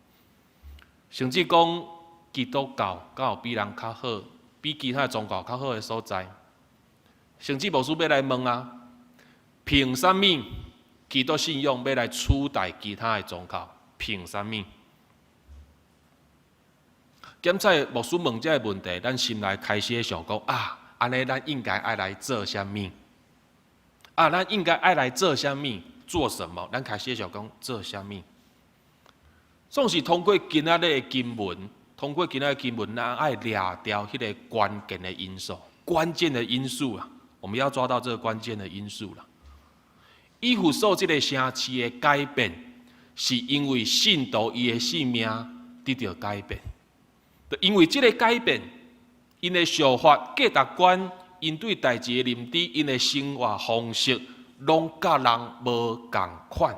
D: 甚至讲基督教敢有比人较好，比其他宗教较好的所在？甚至无需要来问啊，凭啥物基督信仰要来取代其他的宗教？凭啥物？检测牧师问这个问题，咱心内开始想讲啊，安尼咱应该爱来做啥物？啊，咱应该爱来做啥物？做什么？咱开始想讲做啥物？总是通过今仔日的经文，咱爱抓掉迄个关键的因素，关键的因素啊，我们要抓到这个关键的因素啦。以弗所这个城市的改变，是因为信徒伊的性命得到改变，就因为这个改变，因的想法、价值观、因对代志的认知、因的生活方式，拢甲人无共款，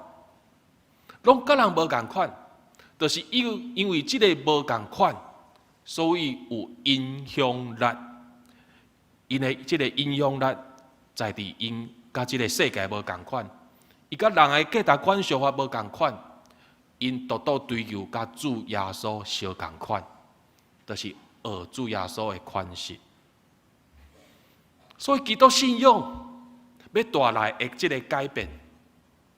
D: 就是因为这个无共款，所以有影响力。因的这个影响力，在伫因甲这个世界无共款，伊甲人的价值观想法无共款，因独独追求甲主耶稣相共款，就是学主耶稣的款式。所以基督信仰要带来的这个改变，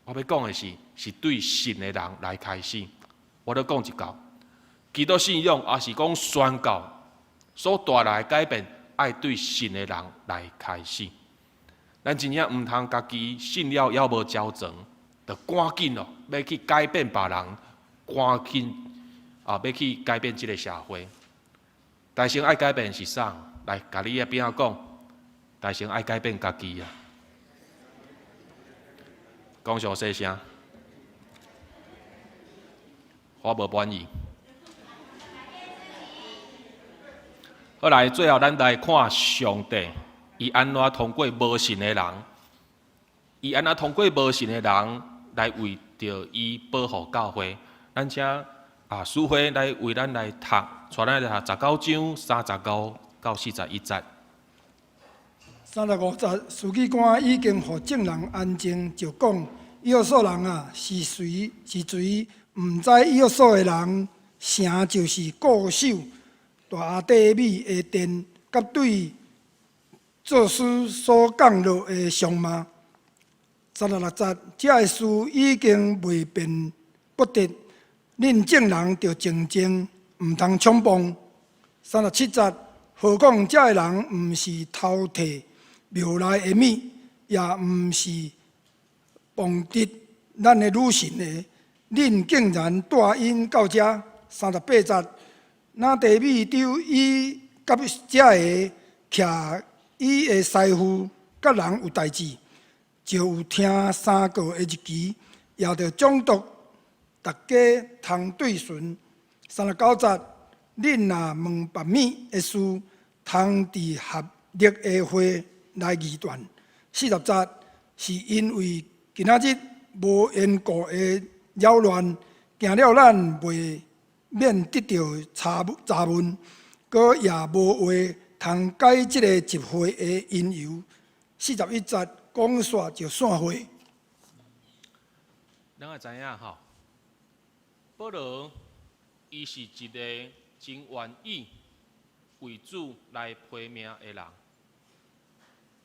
D: 我要讲的是对信的人来开始。我要讲一句，基督信仰也是讲宣告所带来的改变，爱对信的人来开始。咱真正唔通家己信了还无交成，就赶紧哦，要去改变别人，赶紧要去改变这个社会。大先爱改变是啥？来，甲你的边仔讲，大先爱改变家己啊！讲上细声，我无满意。后来最后咱来看上帝，伊安怎通过无信的人，来为着伊保护教会。咱请书辉来为咱来读，带咱来读19章35到41节。
A: 35节，书记官已经互众人安静，就讲以弗所人啊，是随毋知以弗所的人，城就是固守大阿底米的殿，甲对作书所讲落的上骂。36节，这个事已经未辩不得，恁众人着静静，毋通冲动。37节，何况这个人毋是偷摕庙内的米，也毋是妨敌咱的女神的，恁竟然带因到这。38节，那地米丢伊甲这个徛伊的师傅甲人有代志，就有听3个的日期，也着总督大家通对顺。39节，恁若问别米的事，通伫合力的会来议断。40节，是因为今仔日无缘故的扰乱，惊了咱袂免得到查问，搁也无话通解即个集会的因由。41节讲煞就散会。
D: 咱也知影吼，保罗伊是一个真愿意为主来拼命的人。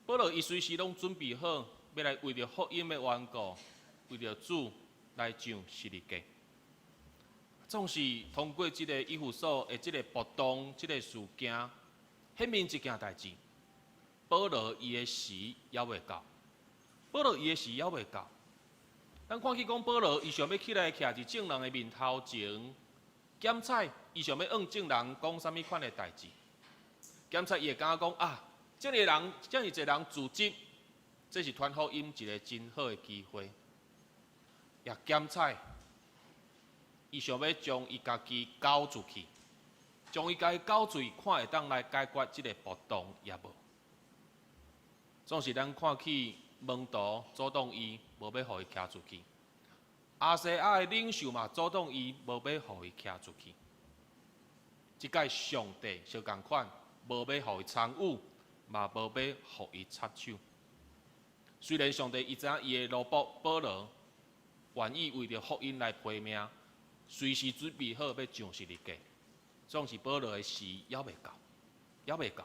D: 保罗伊随时拢准备好，要来为着福音的缘故，为着主来上十字架。总是通过这个以弗所的这个波动、这个事件，显明一件代志：保罗伊的时还未到。咱看去讲，保罗伊想要起来徛伫众人的面头前，检测伊想要向众人讲啥物款的代志。检测伊会感觉讲啊，这么侪人聚集，这是传福音一个真好的机会。也检采，伊想要将伊家己交出去，将伊家己交出去，看会当来解决即个暴动也无。总是咱看起蒙图阻挡伊，无要互伊徛出去。阿西亚的领袖嘛，阻挡伊，无要互伊徛出去。即届上帝相共款，无要互伊参与，嘛无要互伊插手。虽然上帝伊知影伊的罗卜保罗愿意为着福音来拼命，随时准备好要上十字架，总是保罗的时还未到，还未到。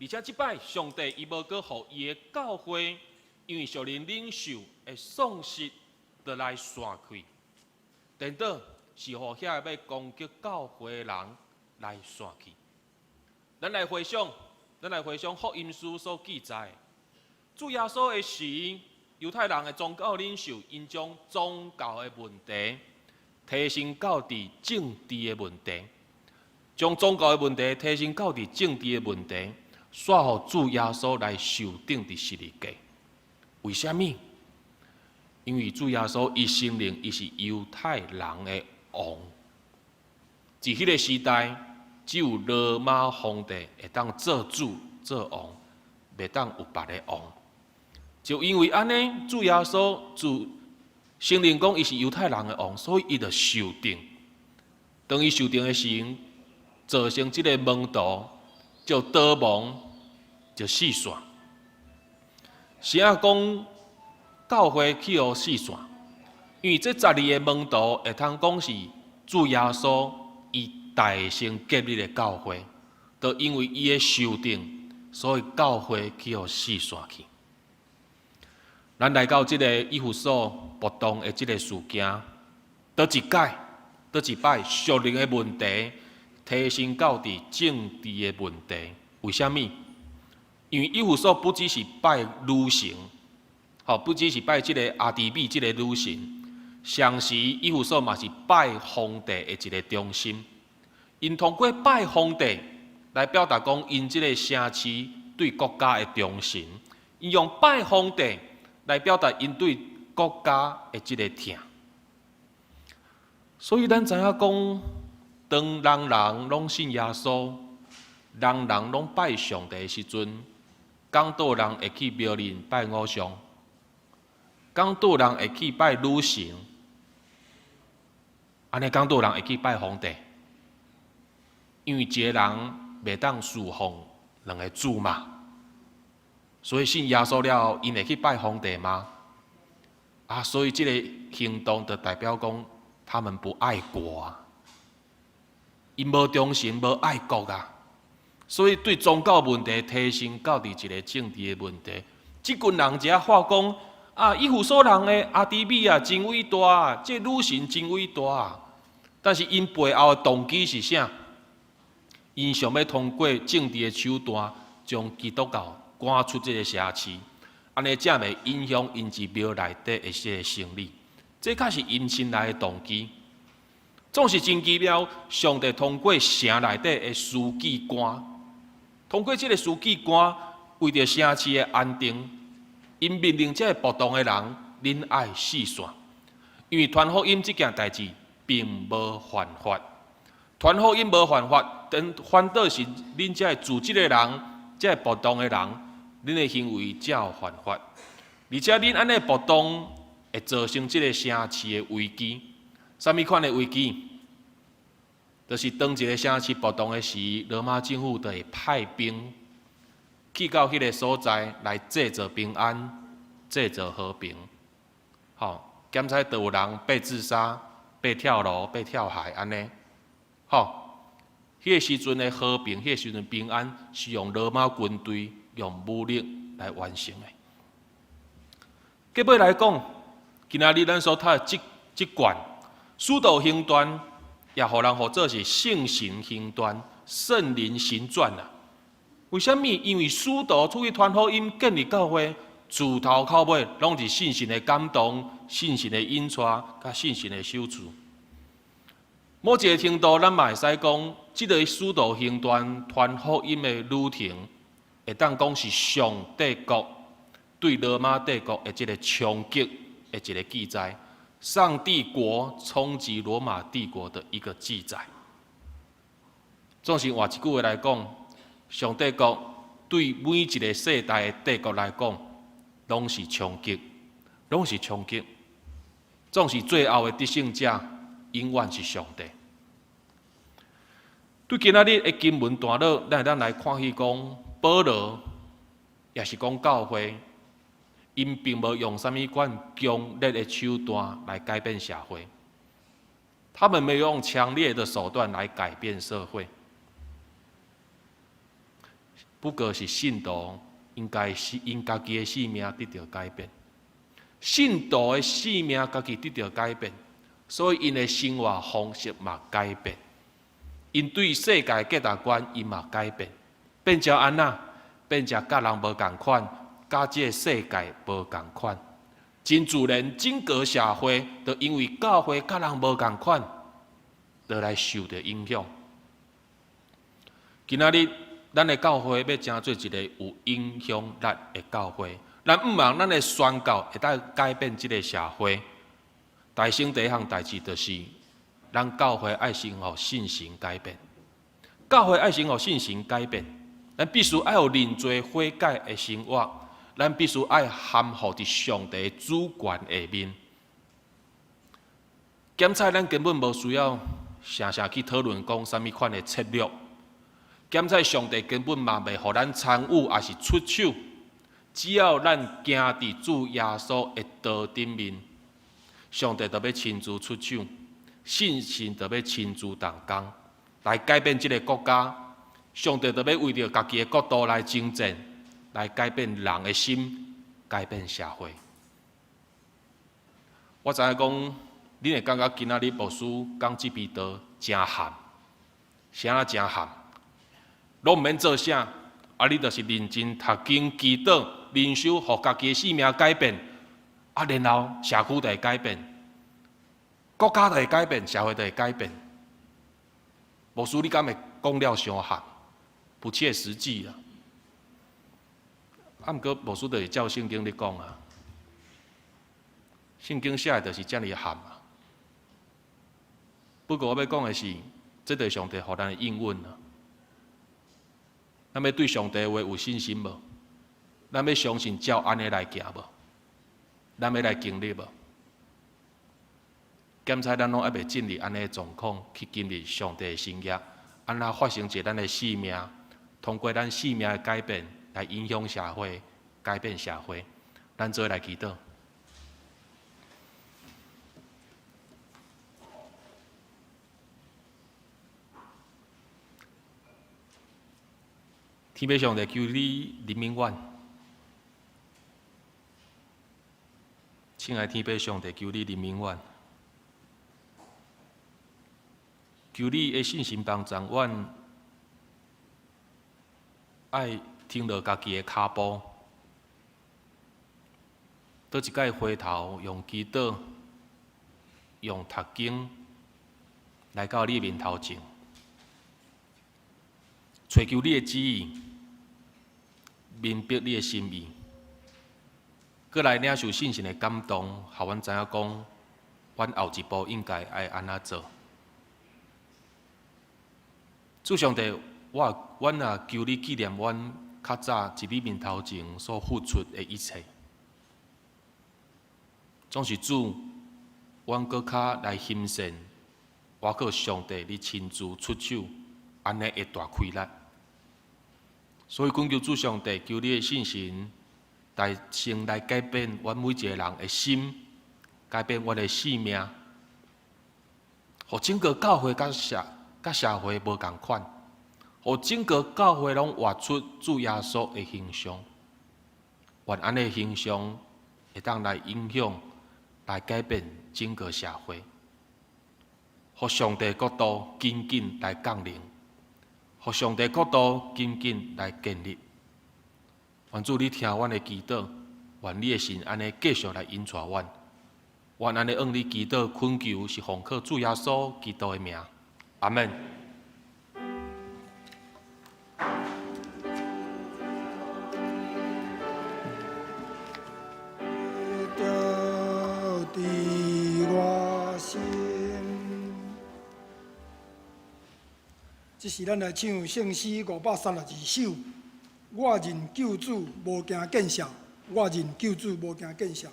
D: 而且即摆上帝伊无阁互伊的教会，因为属灵领袖的丧失，就来散开，等到是互遐要攻击教会的人来散去。咱来回想福音书所记载的，主耶稣的时，犹太人的宗教领袖因将宗教的问题提升到伫政治的问题，将宗教的问题提升到伫政治的问题。煞互主耶稣来受钉伫十字架，为虾米？因为主耶稣伊承认伊是犹太人的王，在迄个时代，只有罗马皇帝会当做主做王，袂当有别个王。就因为安尼，主耶稣自承认讲伊是犹太人的王，所以伊就受钉。当伊受钉的时阵，造成即个门徒。就逃亡，就四散。是啊，讲教会去互四散，因为这12个门徒会通讲是主耶稣伊大成建立的教会，都因为伊的受定，所以教会去互四散去。咱来到这个以弗所暴动的这个事件，倒一摆属灵的问题。提升到伫政治的问题，为虾米？因为以弗所不只是拜女神，不只是拜即个阿提米即个女神，同时以弗所嘛是拜皇帝的一个中心。因通过拜皇帝来表达讲因即个城市对国家的忠诚，因用拜皇帝来表达因对国家的即个疼。所以咱知影讲。当人人拢信耶稣，人人拢拜上帝的时阵，讲倒人会去庙里拜偶像，讲倒人会去拜女神，安尼讲倒人会去拜皇帝，因为一个人袂当侍奉两个主嘛，所以信耶稣了，因会去拜皇帝吗？所以这个行动就代表讲他们不爱国啊。因无忠诚，无爱国啊，所以对宗教问题提升到伫一个政治的问题。即群人只话讲以弗所人的阿提米真伟大啊，这女神真伟大啊。但是因背后的动机是啥？因想要通过政治的手段，将基督教赶出这个城市，安尼才袂影响因寺庙内底的些生理。这才是因心内的动机。总是真奇妙，上帝通过城内底的书记官，通过这个书记官，为着城市的安定，因命令这个暴动的人，恁爱四散，因为传福音这件代志并无犯法，传福音无犯法，但反倒是恁这组织的人，这暴动的人，恁的行为才有犯法，而且恁安尼暴动会造成这个城市的危机。啥物款的危机？就是当一个城市暴动的时，罗马政府就会派兵去到迄个所在来制造平安、制造和平。检查就有人被自杀、被跳楼、被跳海安尼。迄个时阵的和平，迄个时阵平安是用罗马军队用武力来完成的。结尾来讲，今仔日咱所读的这卷。使徒行传也互人号做是圣神行传、圣灵行传啊。为什么？因为使徒出去传福音、建立教会，自头到尾拢是信心的感动、信心的引带、甲信心的修持。某一个程度，咱嘛会使讲，这个使徒行传传福音的旅程，会当讲是上帝国对罗马帝国的这个冲击的一个记载，上帝国冲击罗马帝国的一个记载。总是换一句话来讲，上帝国对每一个世代的帝国来讲，拢是冲击，拢是冲击。总是最后的得胜者，永远是上帝。对今仔日的经文段落，咱来看去讲，保罗也是讲教会，因并无用什么款强烈的手段来改变社会，他们没有用强烈的手段来改变社会，不过是信徒应该是因家己的性命得到改变，信徒的性命家己得到改变，所以因的生活方式嘛改变。因对世界价值观，因嘛改变，变成安那，变成甲人无共款，甲这个世界无共款。真自然，整个社会就因为教会甲人无共款，就来受到影响。今仔日，咱的教会要成做一个有影响力的教会，咱毋茫咱的宣告会当改变这个社会。大生第一项代志就是。咱教会爱先互信心改变，教会爱先互信心改变，咱必须爱有认罪悔改的生活，咱必须爱含糊伫上帝主权下面。检查咱根本无需要常常去讨论讲啥物款的策略，检查上帝根本嘛袂互咱参与，也是出手，只要咱行伫主耶稣的道顶面，上帝就要亲自出手。信心就要亲自动工，来改变这个国家。上帝就要为着家己的国度来征战，来改变人的心，改变社会。我知影讲，恁会感觉今仔日牧师讲这篇道真含，啥真含，拢毋免做啥，你就是认真读经祈祷、灵修，互家己的性命改变，然后社区就会改变。国家就会改变，社会就会改变。牧师，你敢会讲了伤含，不切实际啊！毋过牧师就是照圣经咧讲啊，圣经写的就是遮尔含啊。不过我要讲的是，这就是上帝互咱的应允啊。咱要对上帝的话有信心无？咱要相信照安尼来行无？咱要来经历无？检查咱拢还袂进入安尼的状况，去经历上帝的心意，安那发生一咱的生命，通过咱生命的改变来影响社会，改变社会。咱做来祈祷。天父上帝，求你怜悯阮，亲爱的天父上帝，求你怜悯阮。求你的信心帮助阮，爱听到家己的脚步，倒一摆回头用祈祷、用读经来到你面头前，寻求你的旨意，明白你的心意，过来领受信心的感动，互阮知影讲，阮后一步应该爱安怎做。主上帝，阮也求你纪念阮较早伫你面头前所付出的一切。总是主，阮搁较来欣赏，我靠上帝你亲自出手，安尼会大开力。所以恳求主上帝，求你的信心，先来改变阮每一个人的心，改变阮的性命，互整个教会甲社会无共款，互整个教会拢活出主耶稣的形象，愿安尼形象会当来影响、来改变整个社会，互上帝国度紧紧来降临，互上帝国度紧紧来建立。愿主你听阮的祈祷，愿你的神安尼继续来引带阮，愿安尼向你祈祷恳求，是奉靠主耶稣基督的名。阿门。
A: 这是咱来唱圣诗532首。我认救主，无惊见笑；我认救主，无惊见笑。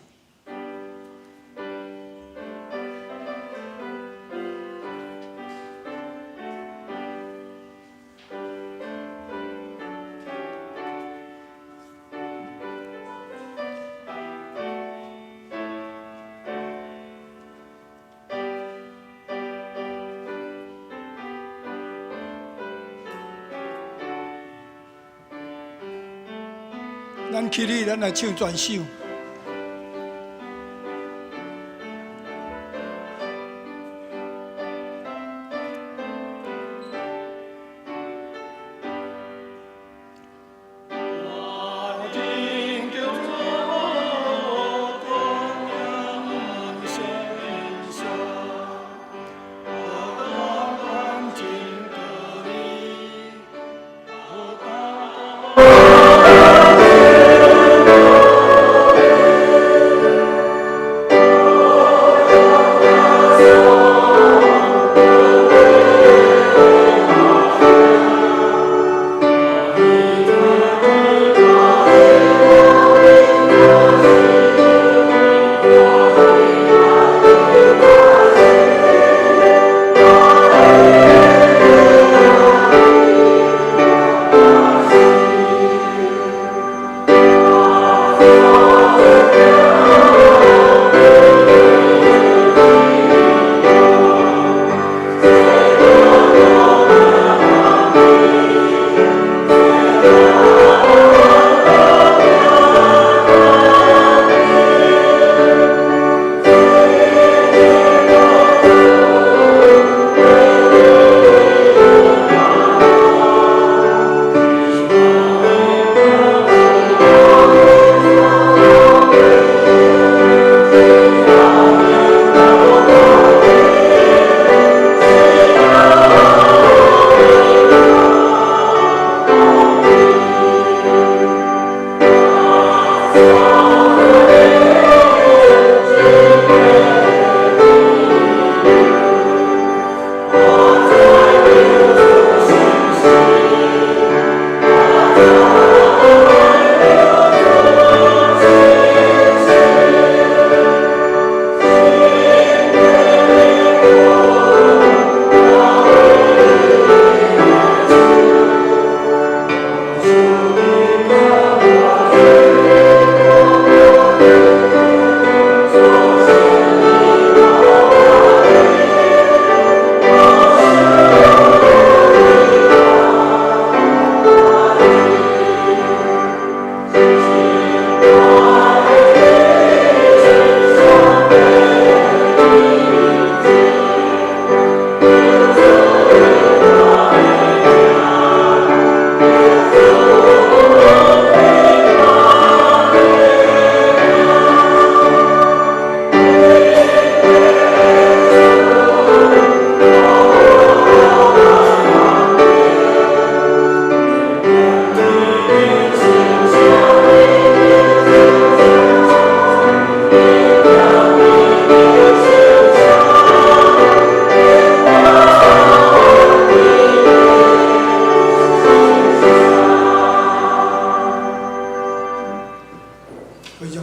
A: 咱起立，咱来唱全首。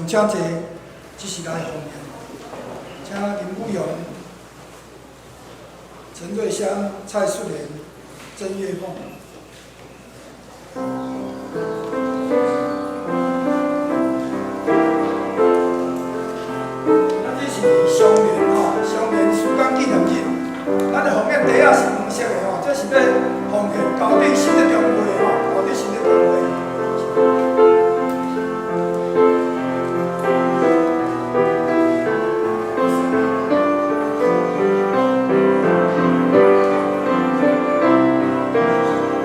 A: 请坐，这是来奉献。请林武勇、陈瑞香、蔡素莲、曾月凤。这是双面吼，双面时间纪念日。咱的奉献地啊是黄色的吼，这是要奉献高顶新的长辈吼，高顶新的长辈。
C: 我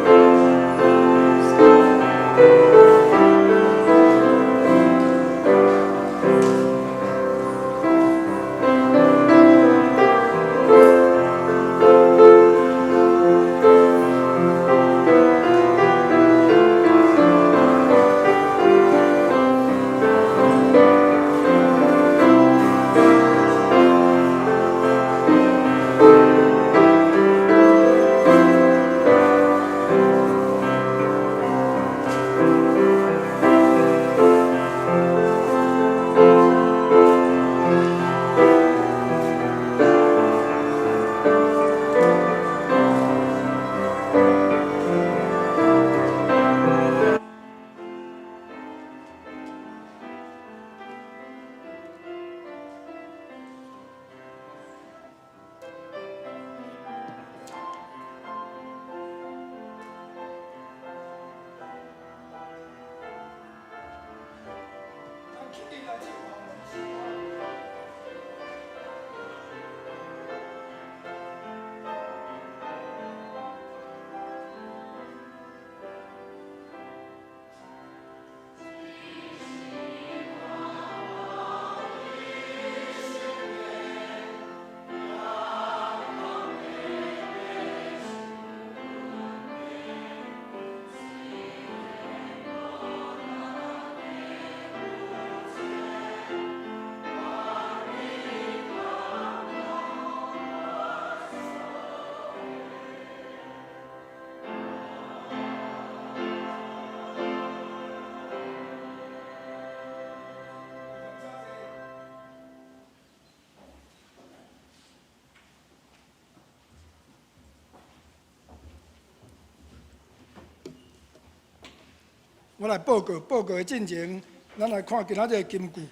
A: 我来报告的进程，咱来看今仔日的金句。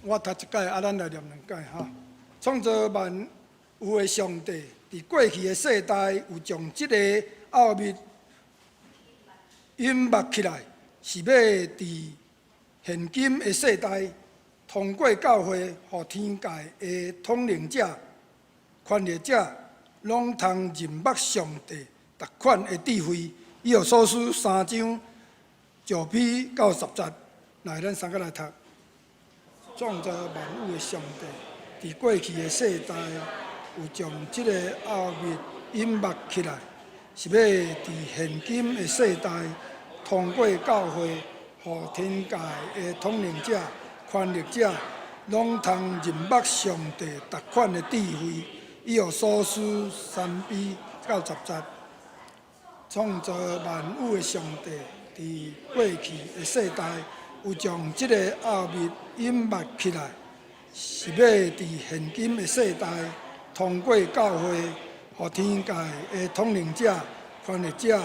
A: 我读一解，咱来念两解哈。创造万有的上帝，伫过去的世代有将即个奥秘隐密起来，是要伫现今的世代，通过教会，互天界的统领者、权力者，拢通认捌上帝逐款的智慧。以后所书3章9篇到10节，来咱三个来读。创造万物的上帝，伫过去的世代，有将即个奥秘隐密起来，是要伫现今的世代，通过教会，互天界的统领者、权力者，拢通认捌上帝逐款的智慧。以后所书3篇到10节，创造万物的上帝，伫过去的世代，有将即个奥秘隐密起来，是要伫现今的世代，通过教会，互天界的统领者、权力者，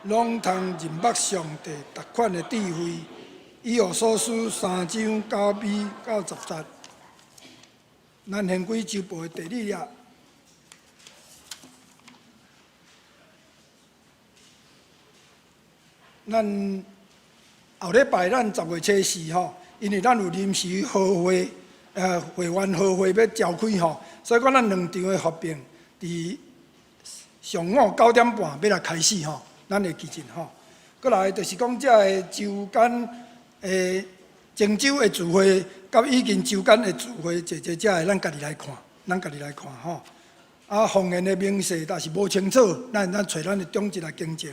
A: 拢通认捌上帝逐款的智慧。以后所书3章9篇到10节，咱献归周报的第2页。咱后礼拜咱10月初4吼，因为咱有临时好会，会员好会要召开吼，所以讲咱2场的合并，伫上午9点半要来开始吼，咱会记进吼。过来就是讲遮个周间诶，郑州的聚会，甲已经周间的聚会，遮的咱家己来看，吼。啊，奉献的明细，但是无清楚，咱找咱的长职来更正。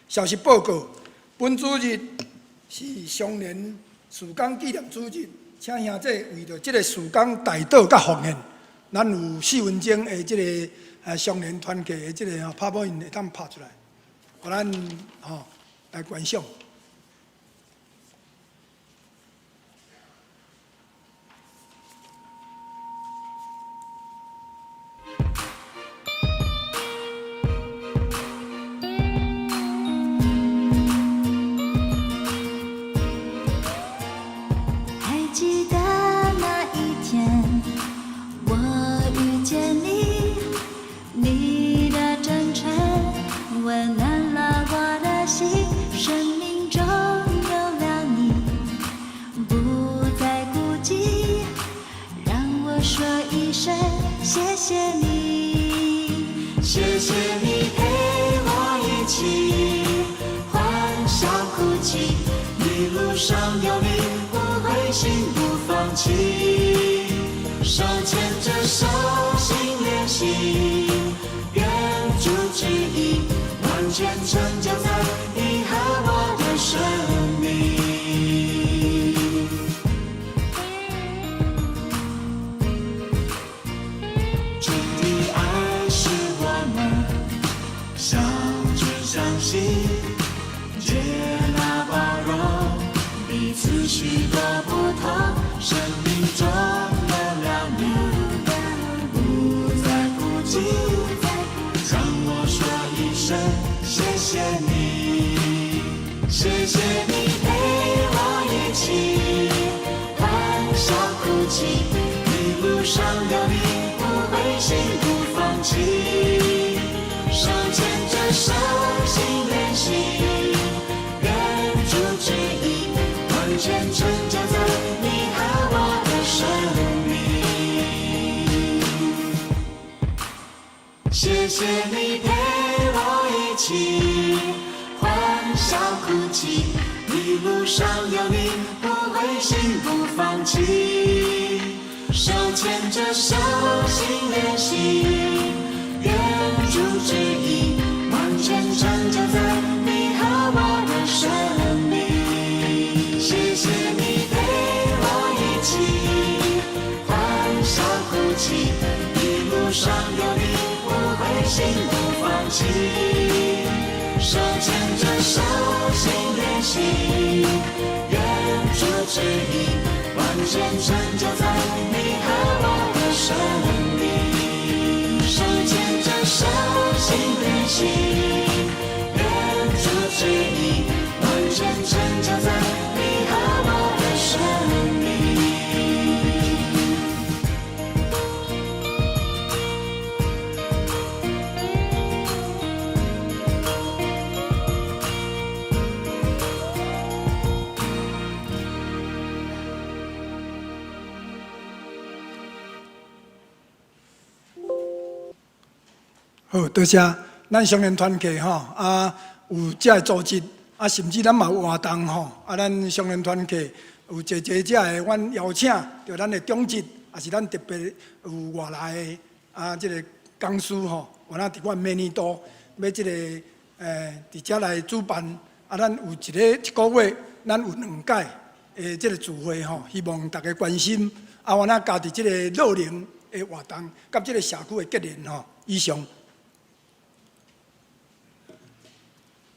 A: 消息报告，本主日是双年曙光纪念主日，请兄弟为着即个曙光大祷甲奉献，咱有4分钟的即个双年团契的即个拍播音会当拍出来，互咱来观赏。
E: 手牵着手，心连心，愿主旨意完全成就在你和我的生命。主的爱使我们相知相惜，接纳包容彼此许多不同，生命中有了你，不再孤寂，让我说一声谢谢你，谢谢你陪我一起欢笑哭泣，一路上有你不灰心不放弃，手牵着手心连心，愿主旨意完全成就在你和我的生命。谢谢你陪我一起欢笑哭泣，一路上有你不灰心不放弃，手牵着手心连心，愿主旨意完全成就在你和我的生命。谢谢你陪我一起欢笑哭泣，一路上有你不灰心不放弃，手牵着手心连心，愿主旨意完全成就在你和我的生命。手牵着手心连心，
A: 好，多谢咱少年团契吼，有遮个组织，甚至咱嘛有活动吼，咱少年团契有遮遮个阮邀请，着咱的长职，也是咱特别有外来的即个讲师吼，原来伫阮美尼岛要即个伫遮来主办，咱有一个月，咱有2届的即个聚会吼，希望大家关心，原来加伫即个乐龄的活动，甲即个社区的结连吼，以上。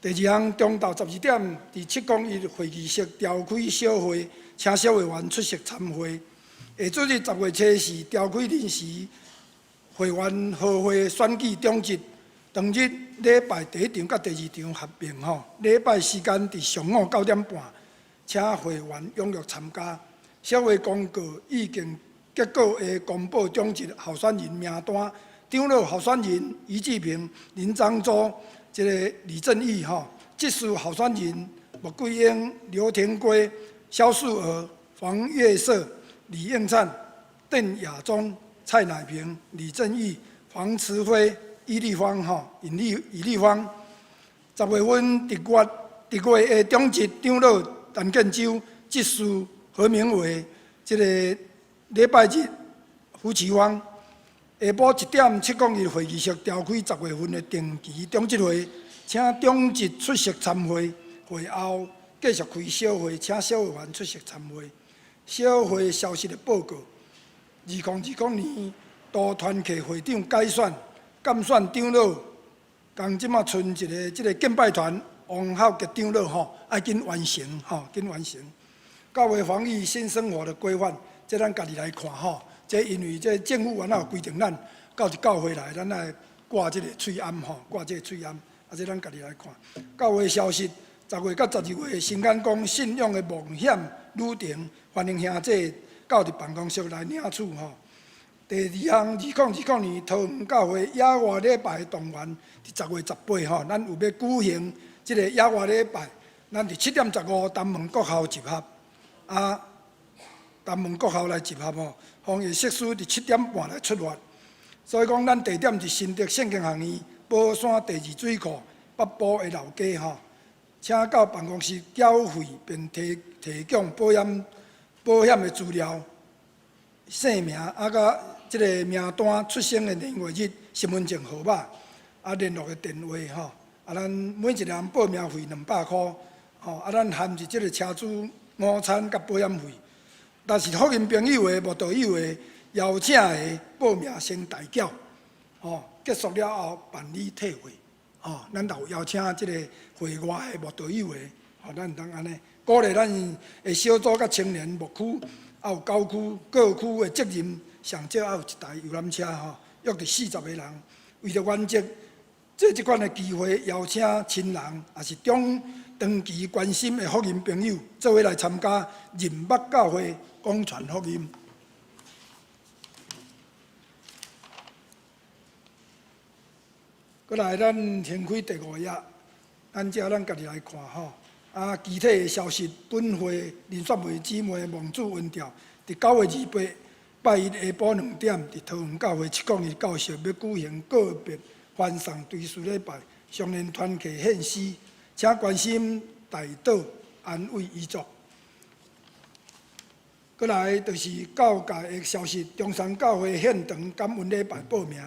A: 第二项，中昼12点，伫7公1会议室召开小会，请小会员出席参会。下主日10月7日召开临时会员好会选举中职。当日礼拜第1场甲第2场合并吼，礼拜时间伫上午9点半，请会员踊跃参加。小会公告已经结果会公布中职候选人名单，长老候选人余志平、林章洲。即个李正义吼，技术候选人莫桂英、刘天贵、萧素娥、黄月瑟、李应灿、邓亚忠、蔡乃平、李正义、黄慈辉、伊丽芳吼、尹丽芳。10月份伫月的中职长老陈建州、技术何明伟，即个礼拜日胡启芳。下晡1点7公1会议室召开10月份的定期中职会，请中职出席参会。会后继续开小会，请小会员出席参会。小会消息的报告：2020年都团契会长改选，监选长老，共即马剩一个即个敬拜团王孝杰长老吼，爱紧完成吼，紧完成。教会防疫新生活的规范，这咱家己来看吼。这因为这政府原来有规定，咱到一教会来，咱来挂这个喙罨吼，挂这个喙罨，这咱家己来看。教会消息：10月到12月，新安宫信仰的冒险旅程，欢迎兄弟到伫办公室来领取吼。第2项，2020年桃园教会野外礼拜动员伫10月18吼，咱有要举行这个野外礼拜，咱伫7点15东门国校集合东门国校来集合吼。防疫设施伫7点半来出发，所以讲咱地点是新竹圣经学院宝山第2水库北部的老街吼，请到办公室缴费并提供保险的资料、姓名甲即个名单、出生的年月日、身份证号码联络的电话吼。咱每一个人报名费200块吼，咱含是即个车资、午餐甲保险费。但是福音朋友的、慕道友的、邀请的报名先代缴，结束了后办理退费，咱也有邀请即个会外的、慕道友的，咱会当安尼鼓励咱的小组甲青年牧区，有9区各区的责任上少有1台游览车约伫40个人，为着原则，即款的机会邀请亲人也是长期关心的福音朋友，做伙来参加仁目教会。广传福音。过来，咱先开第5页，咱家己来看吼。具体的消息，本会林选会姊妹蒙主文调，伫9月28拜1下晡2点，伫桃园教会7公1教室要举行个别欢送追思礼拜，少年团契献诗，请关心代祷安慰遗族。过来就是教界的消息，中山教会献堂感恩礼拜报名，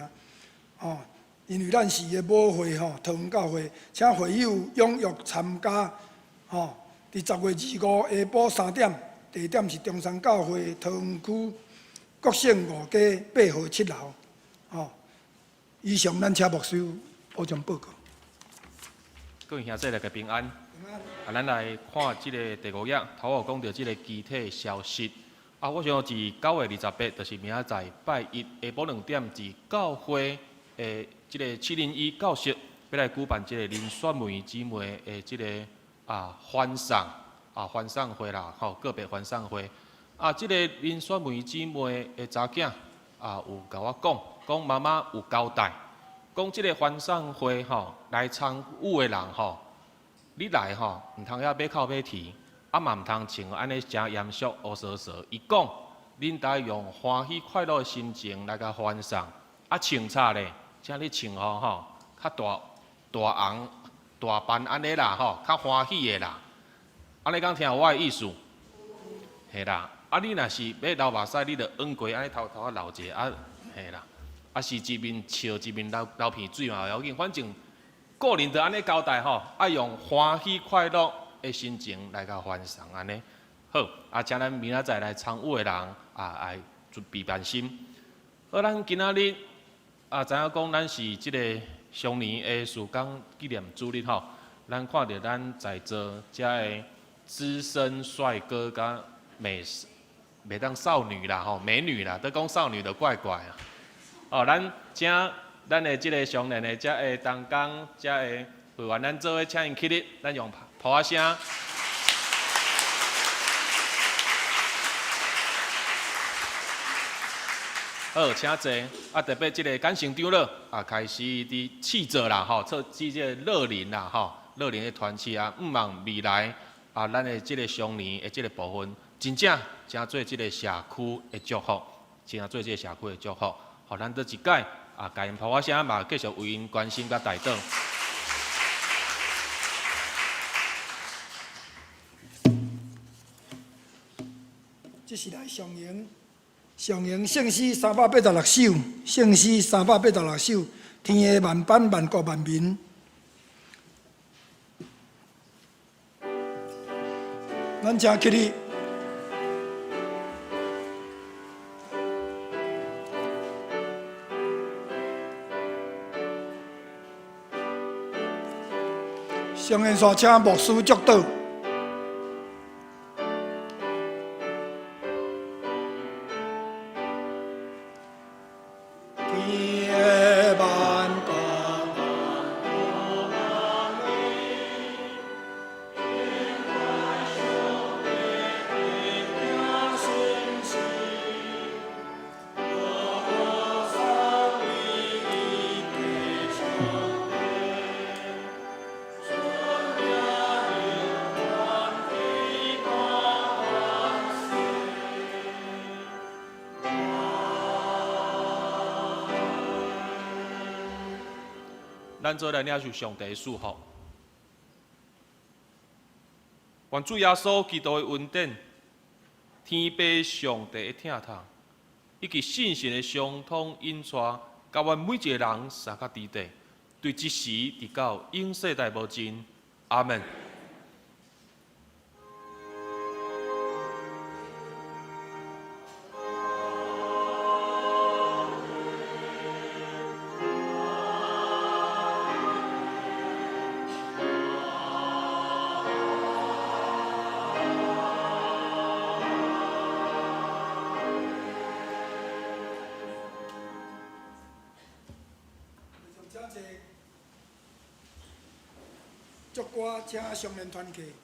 A: 因为咱是个母会桃园教会，请会友踊跃参加，伫10月25下晡3点，地点是中山教会桃园区国姓5街8號7樓，以上咱请牧师补充报告。
F: 各位兄弟大家平安。咱来看即个第5页，头有讲到即个具体消息。我想是9月28，就是明仔载拜1下晡2点，伫教会即个701教室，要来举办即个林选梅姊妹的即个欢送会啦，个别欢送会。即个林选梅姊妹的查囝有甲我讲妈妈有交代，讲即个欢送会来参与的人你来毋通遐买口买提。嘛毋通穿安尼真严肃、乌索索。伊讲，恁家用欢喜快乐的心情来甲欢送，清楚咧，请你穿吼较大红、大斑安尼啦吼，较欢喜的啦。安尼讲听我的意思，嘿啦。啊，你若是要流目屎，你着往过安尼偷偷啊流一下，啊，嘿啦。啊是一面笑一面流鼻水嘛，要紧，反正个人着安尼交代吼，爱用欢喜快乐的心情来甲欢送安尼。好，啊，请咱明仔载来参与的人来准备办心。好，咱今仔日知影讲咱是即个双年的曙光纪念主日吼，咱看到咱在座遮的资深帅哥甲袂当少女啦吼，美女啦，都讲少女就怪怪啊。哦，咱请咱的即个上年的遮的同工遮的会员，咱做伙请因起立，咱用噗仔声。好，请坐。啊，特别即个感情长老开始伫试做啦吼，做即个乐龄啦吼，乐龄的团契望未来咱的即个双年的即个部分，真正做即个社区的祝福，真做即个社区的祝福。互咱倒一届甲因噗仔声嘛，继续为因关心甲带动。
A: 这是来上营圣诗386首，圣诗386首，天下万般万国万民。咱请起立。上言所请牧师祝祷。
F: 咱做来领受上帝的祝福，愿主耶稣基督的恩典、天父上帝的疼痛，以及信心的相通引带，甲阮每一个人三脚之地，对即时直到永世代无尽。阿门。
A: 祝歌请上联团契。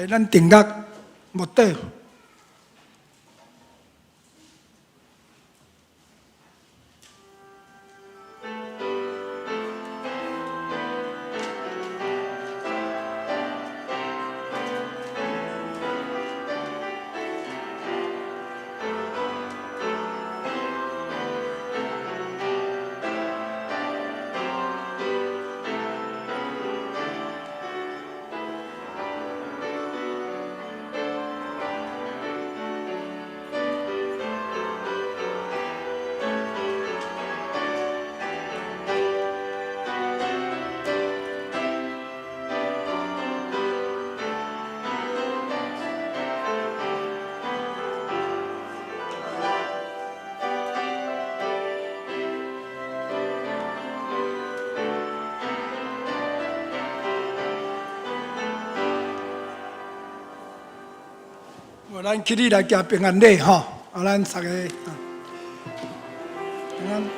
A: 咱定角木底。咱起立来行平安礼吼，咱三个平安。